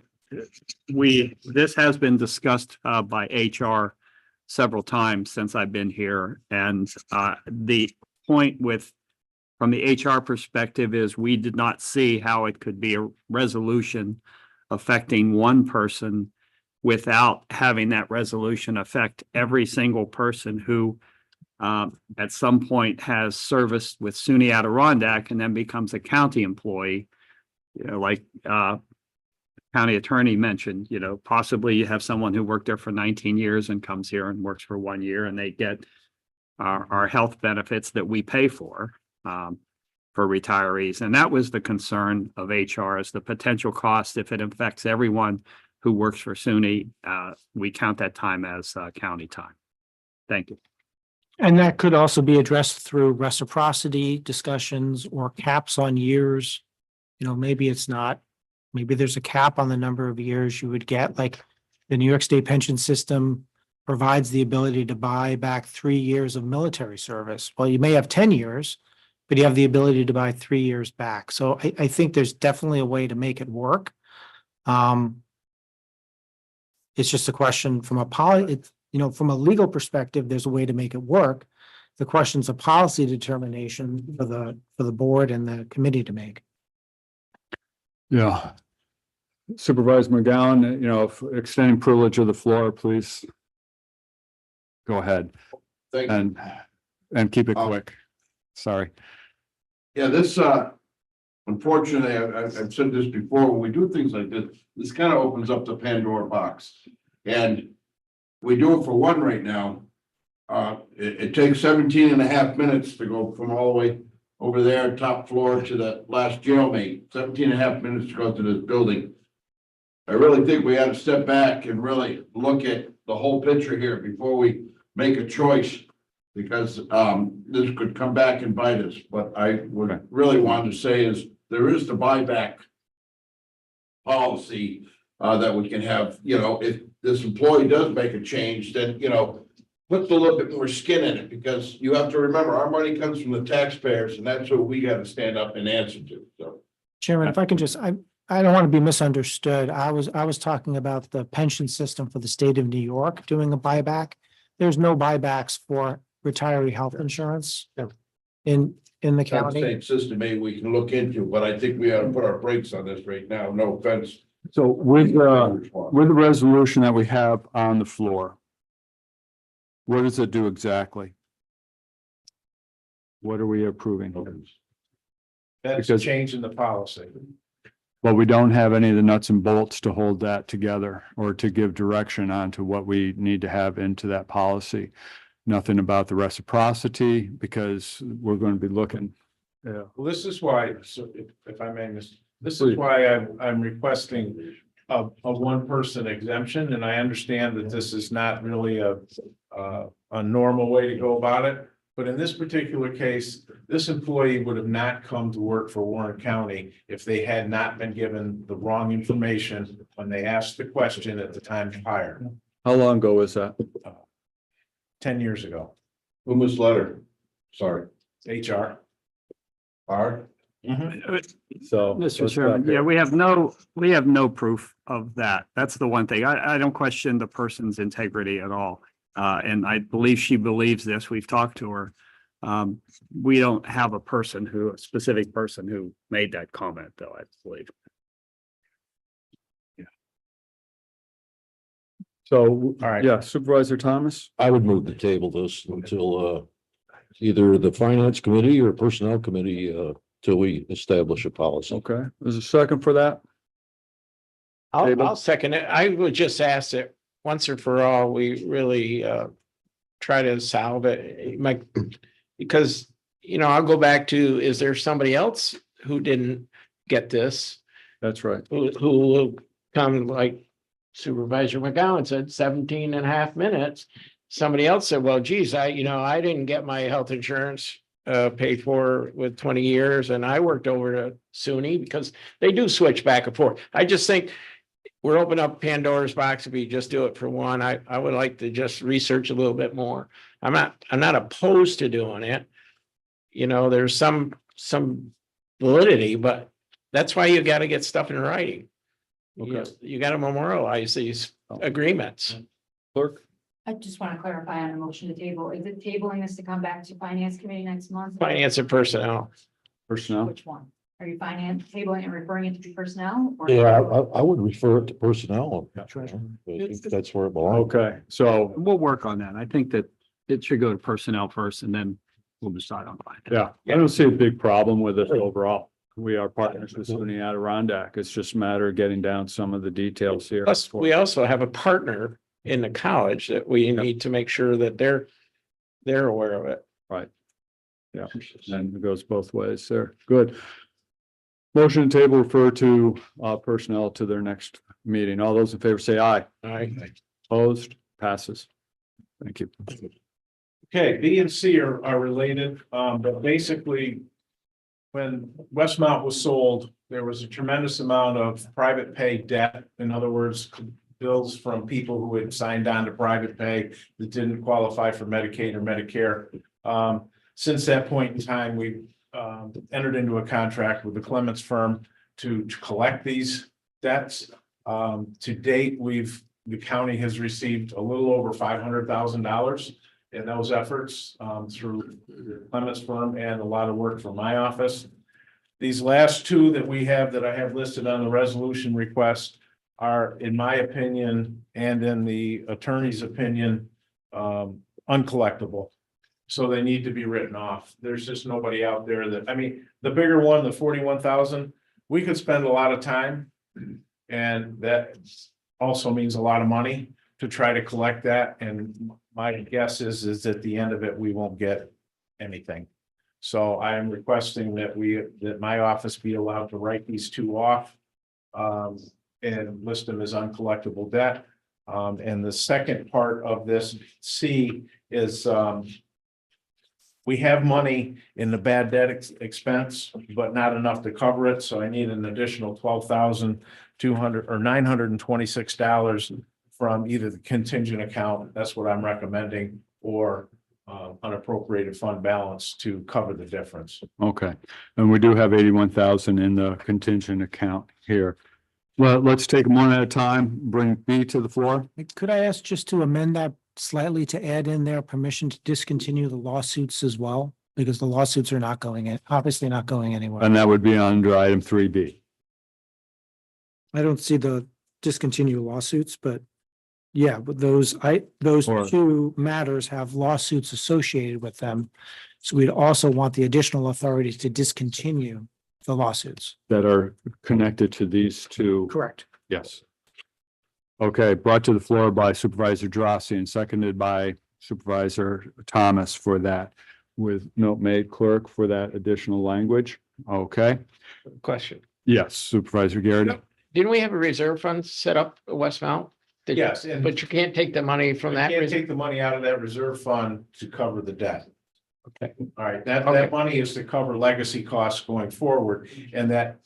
this has been discussed by HR several times since I've been here. And the point from the HR perspective is we did not see how it could be a resolution affecting one person without having that resolution affect every single person who at some point has serviced with SUNY Adirondack and then becomes a county employee. You know, like county attorney mentioned, you know, possibly you have someone who worked there for 19 years and comes here and works for 1 year and they get our health benefits that we pay for retirees. And that was the concern of HR, is the potential cost. If it affects everyone who works for SUNY, we count that time as county time. Thank you. And that could also be addressed through reciprocity discussions or caps on years. You know, maybe it's not, maybe there's a cap on the number of years you would get, like the New York State pension system provides the ability to buy back 3 years of military service. Well, you may have 10 years, but you have the ability to buy 3 years back. So I think there's definitely a way to make it work. It's just a question from from a legal perspective, there's a way to make it work. The question's a policy determination for the board and the committee to make. Yeah. Supervisor McGowan, extending privilege of the floor, please. Go ahead Thank you. and keep it quick. Sorry. Yeah, this, unfortunately, I've said this before, when we do things like this kind of opens up the Pandora box. And we do it for one right now. It takes 17 and a half minutes to go from all the way over there, top floor, to the last jailmate, 17 and a half minutes to go to this building. I really think we had to step back and really look at the whole picture here before we make a choice Because, this could come back and bite us, but I would really want to say is there is the buyback policy, that we can have, if this employee does make a change, then, puts a little bit more skin in it, because you have to remember, our money comes from the taxpayers, and that's what we gotta stand up and answer to, so. Chairman, if I can just, I don't want to be misunderstood. I was talking about the pension system for the state of New York doing a buyback. There's no buybacks for retiree health insurance in the That's the county. same system maybe we can look into, but I think we ought to put our brakes on this right now, no offense. So with the resolution that we have on the floor, what does it do exactly? What are we approving? That's Because- changing the policy. Well, we don't have any of the nuts and bolts to hold that together or to give direction on to what we need to have into that policy. Nothing about the reciprocity, because we're going to be looking. Yeah, Well, this is why, so if I may, this is Please. why I'm requesting a one-person exemption, and I understand that this is not really a normal way to go about it. But in this particular case, this employee would have not come to work for Warren County if they had not been given the wrong information when they asked the question at the time to hire, how long ago was that? 10 years ago. Who misled? Sorry. HR. Art? So. Mr. let's Chairman, back yeah, up. we have no proof of that. That's the one thing. I don't question the person's integrity at all. And I believe she believes this. We've talked to her. We don't have a specific person who made that comment, though, I believe. So, All right. yeah, Supervisor Thomas? I would move to table this until either the finance committee or personnel committee till we establish a policy. Okay, there's a second for that? Table. I'll second it. I would just ask that once and for all, we really try to solve it. Because, I'll go back to, is there somebody else who didn't get this? That's right. Who will come like Supervisor McGowan said, 17 and a half minutes. Somebody else said, well, geez, I didn't get my health insurance paid for with 20 years, and I worked over to SUNY, because they do switch back and forth. I just think we're opening up Pandora's box if we just do it for one. I would like to just research a little bit more. I'm not opposed to doing it. There's some validity, but that's why you got to get stuff in writing. You got to memorialize these agreements. Clerk? I just want to clarify on the motion to table. Is it tabling this to come back to finance committee next month? Finance and personnel. Personnel? Which one? Are you tabling and referring it to personnel? or- Yeah, I would refer it to personnel. Yeah. I think that's where it belongs. Okay, so, We'll work on that. I think that it should go to personnel first, and then we'll decide on finance. yeah, I don't see a big problem with it overall. We are partners with SUNY Adirondack. It's just a matter of getting down some of the details here. Plus, we also have a partner in the college that we need to make sure that they're aware of it. Right. Yeah, and it goes both ways there. Good. Motion to table refer to personnel to their next meeting. All those in favor say aye. All right. Opposed? Passes. Thank you. Okay, B and C are related, but basically, when Westmount was sold, there was a tremendous amount of private pay debt. In other words, bills from people who had signed on to private pay that didn't qualify for Medicaid or Medicare. Since that point in time, we entered into a contract with the Clements firm to collect these debts. To date, the county has received a little over $500,000 in those efforts through the Clements firm and a lot of work from my office. These last two that I have listed on the resolution request are, in my opinion, and in the attorney's opinion, uncollectible. So they need to be written off. There's just nobody out there the bigger one, the 41,000, we could spend a lot of time. And that also means a lot of money to try to collect that. And my guess is at the end of it, we won't get anything. So I am requesting that my office be allowed to write these two off. And list them as uncollectible debt. And the second part of this C is we have money in the bad debt expense, but not enough to cover it, so I need an additional $12,200 or $926 from either the contingent account, that's what I'm recommending, or unappropriated fund balance to cover the difference. Okay, and we do have 81,000 in the contingent account here. Well, let's take them one at a time. Bring B to the floor. Could I ask just to amend that slightly to add in their permission to discontinue the lawsuits as well? Because the lawsuits are not going in, obviously not going anywhere. And that would be under item 3B. I don't see the discontinue lawsuits, but yeah, but those Or- two matters have lawsuits associated with them. So we'd also want the additional authority to discontinue the lawsuits. That are connected to these two. Correct. Yes. Okay, brought to the floor by Supervisor Drossy and seconded by Supervisor Thomas for that. With note made, clerk, for that additional language. Okay, Question. yes, Supervisor Garrity. Didn't we have a reserve fund set up at Westmount? Did- Yes, and But you can't take the money from you that. can't reserve- take the money out of that reserve fund to cover the debt. Okay. All right, that Okay. money is to cover legacy costs going forward, and that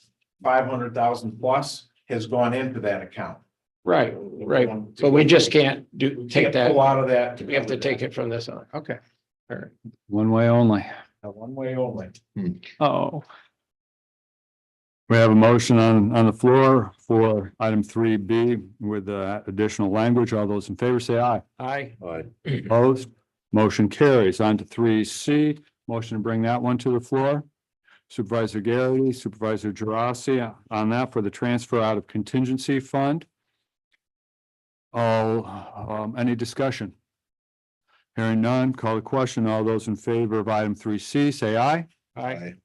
500,000 plus has gone into that account. Right, right. But we just can't We take can't that. pull out of that. We have to take it from this on. Okay. All right. One way only. One way only. Oh. We have a motion on the floor for item 3B with additional language. All those in favor say aye. Aye. Opposed? Motion carries. On to 3C. Motion to bring that one to the floor. Supervisor Garrity, Supervisor Gerasi on that for the transfer out of contingency fund. All, any discussion? Hearing none, call the question. All those in favor of item 3C, say aye. Aye.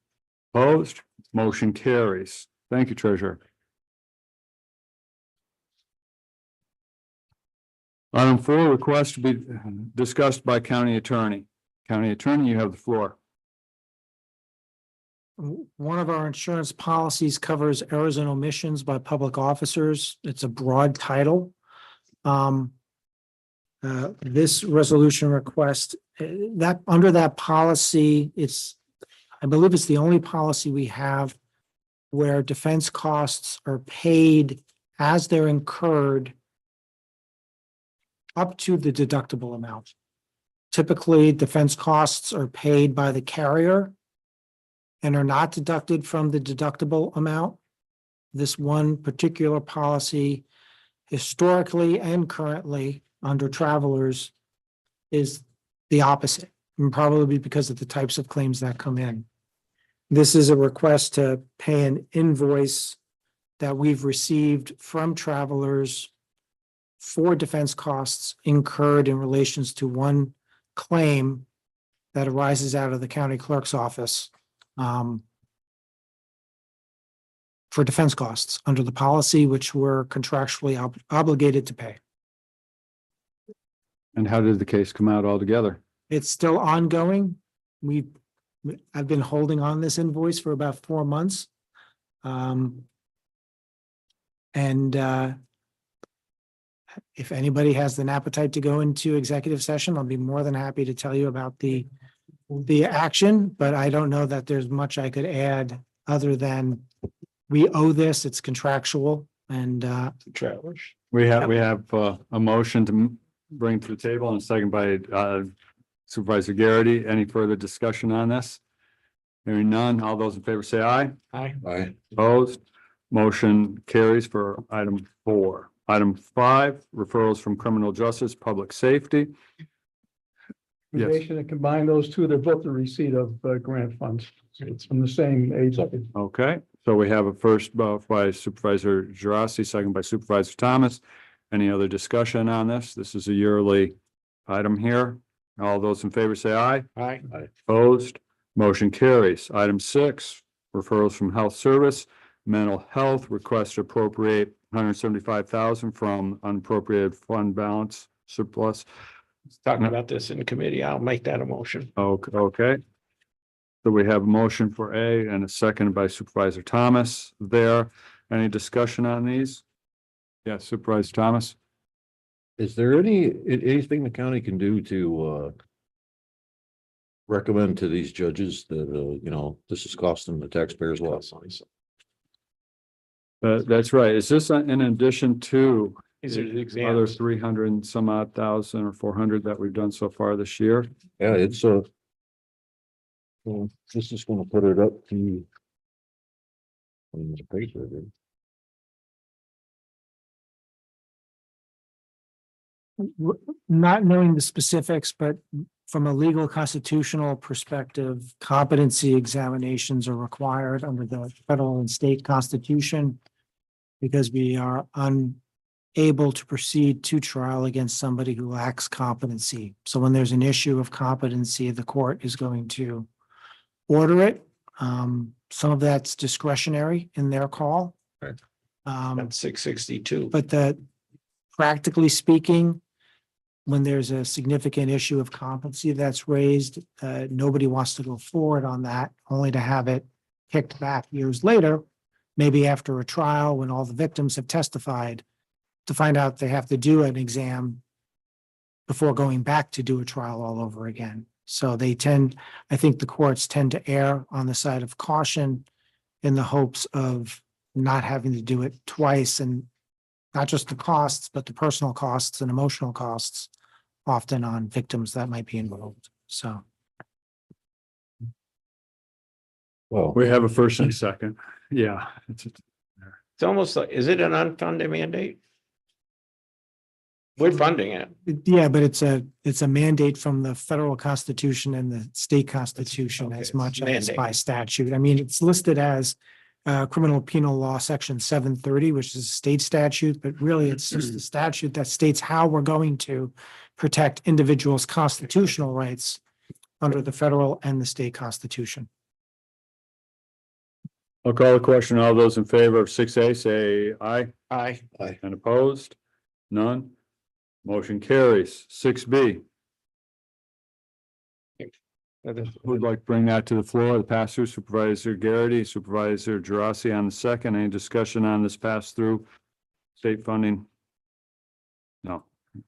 Opposed? Motion carries. Thank you, Treasurer. Item 4, request to be discussed by County Attorney. County Attorney, you have the floor. One of our insurance policies covers errors and omissions by public officers. It's a broad title. This resolution request, that, under that policy, I believe it's the only policy we have where defense costs are paid as they're incurred up to the deductible amount. Typically, defense costs are paid by the carrier and are not deducted from the deductible amount. This one particular policy, historically and currently under travelers, is the opposite, and probably because of the types of claims that come in. This is a request to pay an invoice that we've received from travelers for defense costs incurred in relations to one claim that arises out of the county clerk's office for defense costs under the policy, which we're contractually obligated to pay. And how did the case come out altogether? It's still ongoing. I've been holding on this invoice for about 4 months. If anybody has an appetite to go into executive session, I'll be more than happy to tell you about the action, but I don't know that there's much I could add other than we owe this, it's contractual, and Travelers. We have a motion to bring to the table and a second by Supervisor Garrity. Any further discussion on this? Hearing none, all those in favor say aye. Aye. Opposed? Motion carries for item 4. Item 5, referrals from criminal justice, public safety. Yes. Recommendation to combine those two, they're both the receipt of grant funds. It's from the same agency. Okay, so we have a first by Supervisor Gerasi, second by Supervisor Thomas. Any other discussion on this? This is a yearly item here. All those in favor say aye. Aye. Opposed? Motion carries. Item 6, referrals from health service, mental health, request to appropriate $175,000 from unappropriated fund balance surplus. Talking about this in committee. I'll make that a motion. Okay. So we have a motion for A and a second by Supervisor Thomas there. Any discussion on these? Yes, Supervisor Thomas? Is there anything the county can do to recommend to these judges that, this is costing the taxpayers a lot. That's right. Is this in addition to These are the other exams. 300 and some odd thousand or 400 that we've done so far this year? Yeah, it's well, this is gonna put it up to. On the paper, dude. Not knowing the specifics, but from a legal constitutional perspective, competency examinations are required under the federal and state constitution because we are unable to proceed to trial against somebody who lacks competency. So when there's an issue of competency, the court is going to order it. Some of that's discretionary in their call. Right. That's 662. But practically speaking, when there's a significant issue of competency that's raised, nobody wants to go forward on that, only to have it kicked back years later, maybe after a trial when all the victims have testified, to find out they have to do an exam before going back to do a trial all over again. So I think the courts tend to err on the side of caution in the hopes of not having to do it twice, and not just the costs, but the personal costs and emotional costs often on victims that might be involved. So Well, We have a first and a second. Yeah. It's almost like, is it an unfunded mandate? We're funding it. yeah, but it's a mandate from the federal constitution and the state constitution Okay, as it's much as mandate. by statute. I mean, it's listed as criminal penal law, section 730, which is a state statute, but really it's just a statute that states how we're going to protect individuals' constitutional rights under the federal and the state constitution. I'll call the question. All those in favor of 6A, say aye. Aye. And opposed? None? Motion carries. 6B. Who'd like to bring that to the floor? The pass-through, Supervisor Garrity, Supervisor Gerasi on the second. Any discussion on this pass-through state funding? No.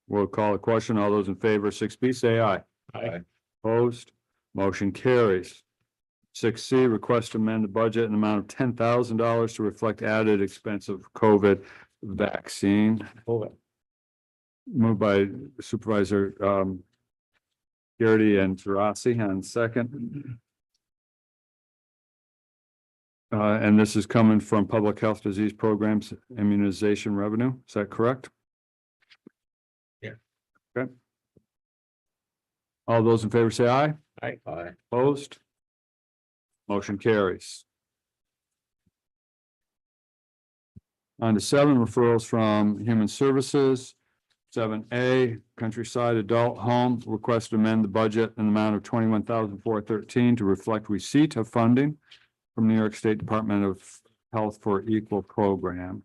We'll call the question. All those in favor of 6B, say aye. Aye. Opposed? Motion carries. 6C, request to amend the budget in the amount of $10,000 to reflect added expense of COVID vaccine. Moved by Supervisor Garrity and Gerasi on second. And this is coming from Public Health Disease Programs Immunization Revenue. Is that correct? Yeah. Okay. All those in favor say aye. Aye. Opposed? Motion carries. On to 7, referrals from Human Services. 7A, Countryside Adult Home, request to amend the budget in the amount of $21,413 to reflect receipt of funding from New York State Department of Health for Equal Program.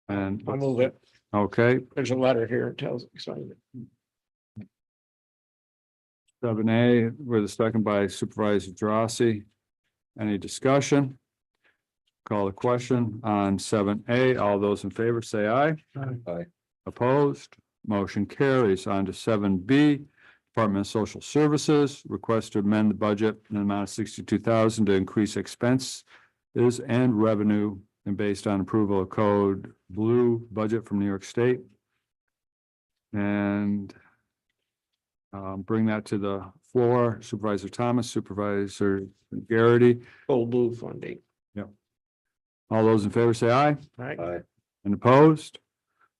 And I'll move it. okay, There's a letter here. It tells, explains it. 7A with a second by Supervisor Gerasi. Any discussion? Call the question on 7A. All those in favor say aye. Aye. Opposed? Motion carries. On to 7B, Department of Social Services, request to amend the budget in the amount of $62,000 to increase expenses and revenue, and based on approval of Code Blue budget from New York State. And bring that to the floor. Supervisor Thomas, Supervisor Garrity. Full blue funding. All those in favor say aye. Right. And opposed?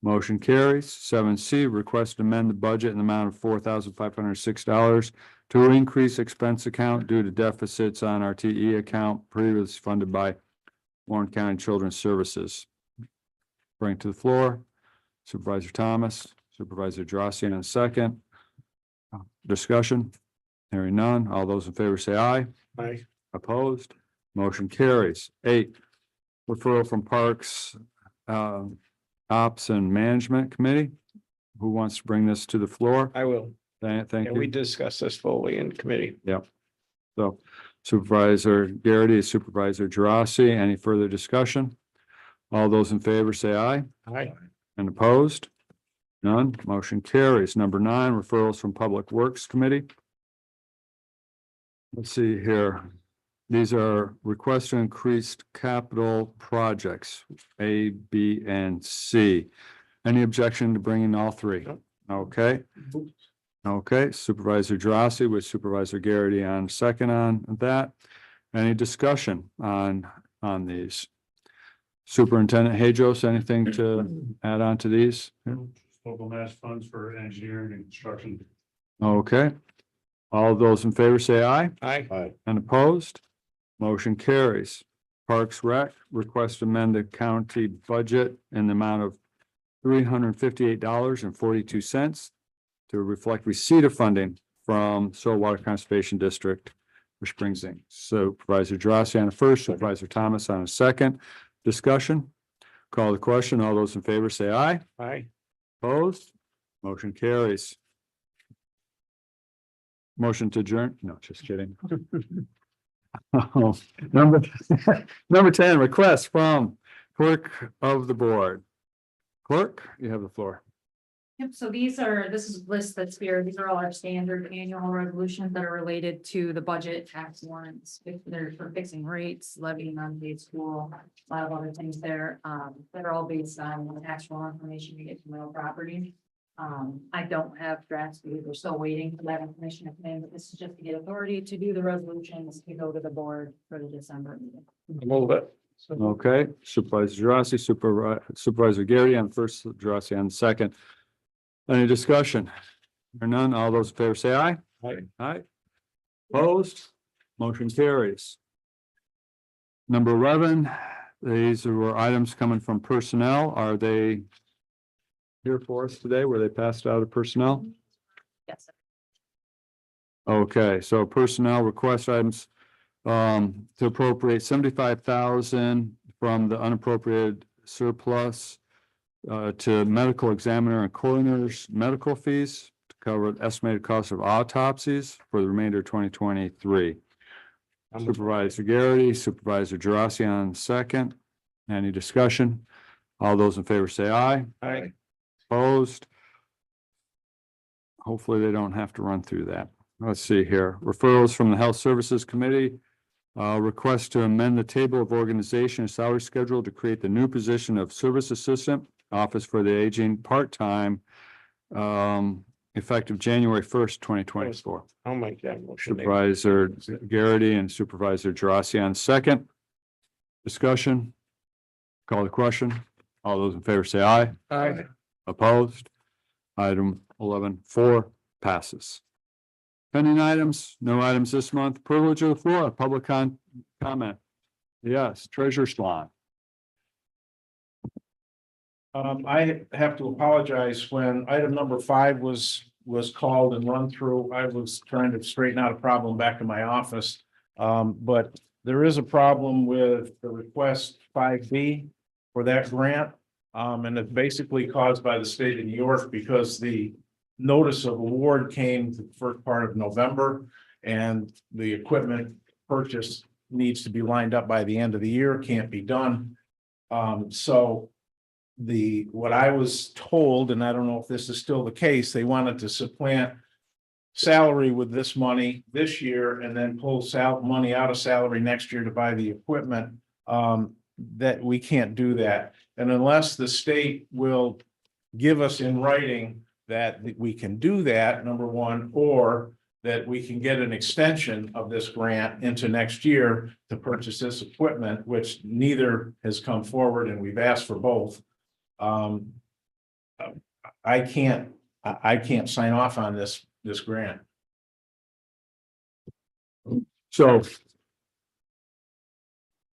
Motion carries. 7C, request to amend the budget in the amount of $4,506 to increase expense account due to deficits on our TE account previously funded by Warren County Children's Services. Bring it to the floor. Supervisor Thomas, Supervisor Gerasi on a second. Discussion? Hearing none. All those in favor say aye. Aye. Opposed? Motion carries. 8, referral from Parks, Ops and Management Committee. Who wants to bring this to the floor? I will. Thank And we you. discussed this fully in committee. So Supervisor Garrity, Supervisor Gerasi, any further discussion? All those in favor say aye. Aye. And opposed? None. Motion carries. Number 9, referrals from Public Works Committee. Let's see here. These are requests to increased capital projects, A, B, and C. Any objection to bringing all three? Okay. Okay, Supervisor Drossy with Supervisor Garrity on second on that. Any discussion on these? Superintendent Hajos, anything to add on to these? Local match funds for engineering and construction. Okay. All those in favor say aye. Aye. And opposed? Motion carries. Parks Rec request to amend the county budget in the amount of $358.42 to reflect receipt of funding from Soil Water Conservation District for Springsing. Supervisor Drossy on the first, Supervisor Thomas on the second. Discussion? Call the question. All those in favor say aye. Aye. Opposed? Motion carries. Motion to adjourn? No, just kidding. Oh, number 10, request from clerk of the board. Clerk, you have the floor. Yep, so this is a list that's here. These are all our standard annual resolutions that are related to the budget, tax warrants. They're for fixing rates, levying unpaid school, a lot of other things there. That are all based on the actual information you get from real property. I don't have drafts because we're still waiting for that information to come in, but this is just to get authority to do the resolutions to go to the board for the December meeting. Move it. Okay, Supervisor Drossy, Supervisor Garrity on first, Drossy on second. Any discussion? Or none? All those in favor say aye. Aye. Aye. Opposed? Motion carries. Number 11, these were items coming from personnel. Are they here for us today? Were they passed out of personnel? Yes. Okay, so personnel request items to appropriate 75,000 from the unappropriated surplus to medical examiner and coroner's medical fees to cover the estimated cost of autopsies for the remainder of 2023. Supervisor Garrity, Supervisor Drossy on second. Any discussion? All those in favor say aye. Aye. Opposed? Hopefully they don't have to run through that. Let's see here. Referrals from the Health Services Committee. Request to amend the table of organization and salary schedule to create the new position of service assistant, office for the aging, part-time, effective January 1st, 2024. I'll make that motion. Supervisor Garrity and Supervisor Drossy on second. Discussion? Call the question. All those in favor say aye. Aye. Opposed? Item 11.4 passes. Pending items, no items this month. Privilege of the floor, public comment. Yes, Treasurer Schlon. I have to apologize when item number 5 was called and run through. I was trying to straighten out a problem back in my office. But there is a problem with the request 5B for that grant. And it's basically caused by the state of New York because the notice of award came the first part of November and the equipment purchase needs to be lined up by the end of the year, can't be done. So what I was told, and I don't know if this is still the case, they wanted to supplant salary with this money this year and then pull money out of salary next year to buy the equipment. That we can't do that. And unless the state will give us in writing that we can do that, number one, or that we can get an extension of this grant into next year to purchase this equipment, which neither has come forward and we've asked for both. I can't sign off on this grant. So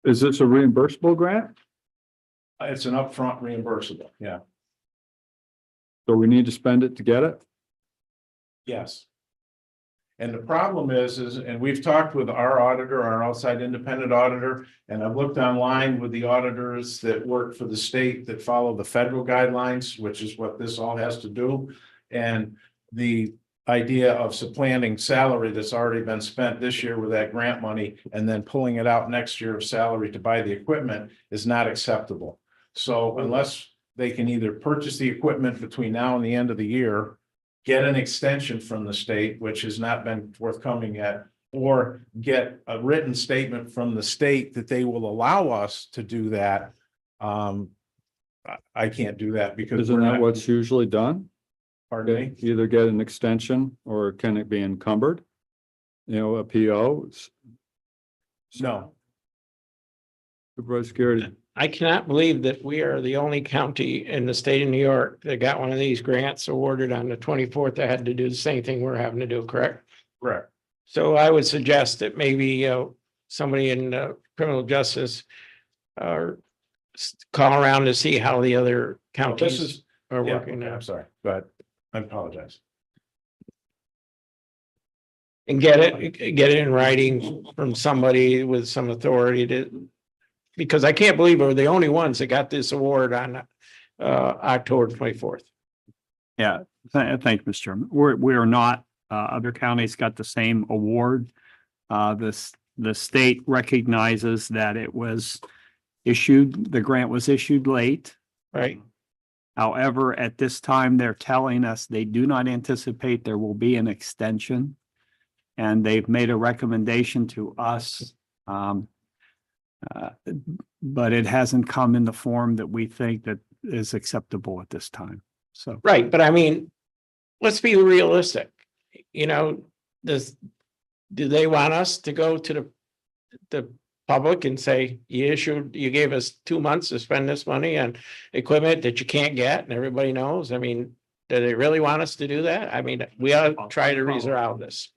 is this a reimbursable grant? It's an upfront reimbursable, yeah, So we need to spend it to get it? yes. And the problem is, and we've talked with our auditor, our outside independent auditor, and I've looked online with the auditors that work for the state that follow the federal guidelines, which is what this all has to do. And the idea of supplanting salary that's already been spent this year with that grant money and then pulling it out next year of salary to buy the equipment is not acceptable. So unless they can either purchase the equipment between now and the end of the year, get an extension from the state, which has not been forthcoming yet, or get a written statement from the state that they will allow us to do that. I can't do that because. Isn't we're that not- what's usually done? Pardon me? Either get an extension or can it be encumbered? You know, a PO? No. Supervisor Garrity. I cannot believe that we are the only county in the state of New York that got one of these grants awarded on the 24th that had to do the same thing we're having to do, correct? Correct. So I would suggest that maybe somebody in criminal justice call around to see how the other This counties is, are yeah, working okay, now I'm sorry, but I apologize. and get it in writing from somebody with some authority to, because I can't believe we're the only ones that got this award on October 24th. Yeah, thank you, Mr. Chairman. We are not, other counties got the same award. The state recognizes that it was issued, the grant was issued late. Right. However, at this time, they're telling us they do not anticipate there will be an extension. And they've made a recommendation to us. But it hasn't come in the form that we think that is acceptable at this time. So. Right, but I mean, let's be realistic. You know, do they want us to go to the public and say, you gave us 2 months to spend this money on equipment that you can't get and everybody knows? I mean, do they really want us to do that? I mean, we ought to try to resolve this.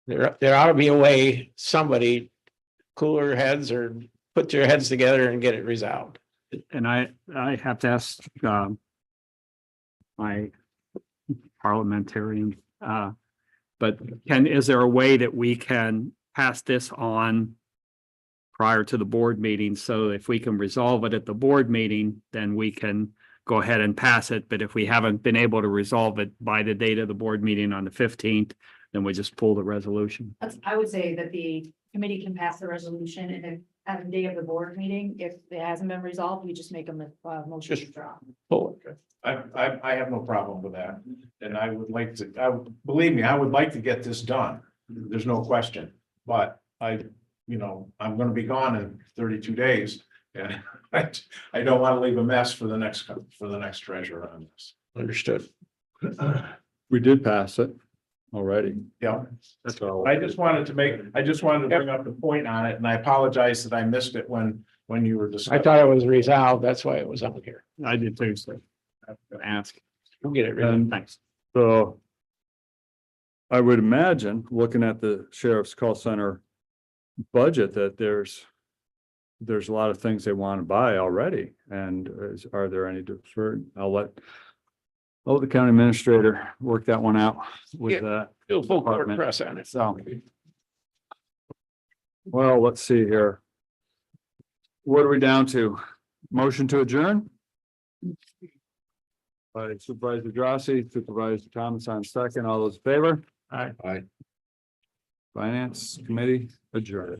There ought to be a way, somebody cooler heads or put their heads together and get it resolved. And I have to ask, my parliamentarian, but is there a way that we can pass this on prior to the board meeting? So if we can resolve it at the board meeting, then we can go ahead and pass it. But if we haven't been able to resolve it by the date of the board meeting on the 15th, then we just pull the resolution. I would say that the committee can pass the resolution, and if at the day of the board meeting, if it hasn't been resolved, we just make a motion to draw. Pull it. I have no problem with that, and I would like to, believe me, I would like to get this done. There's no question, but I'm gonna be gone in 32 days. And I don't want to leave a mess for the next treasurer on this. Understood. We did pass it already. Yeah, So I just wanted to bring up the point on it, and I apologize that I missed it when you were I discussing. thought it was resolved. That's why it was on here. I did too, so. Ask. We'll get it resolved. And Thanks. so I would imagine, looking at the sheriff's call center budget, that there's a lot of things they want to buy already. And are there any deferred? I'll let the county administrator work that one out with Do a full court department. press on it. So. Well, let's see here. What are we down to? Motion to adjourn? By Supervisor Drossy, Supervisor Thomas on second. All those in favor? Aye. Aye. Finance Committee adjourned.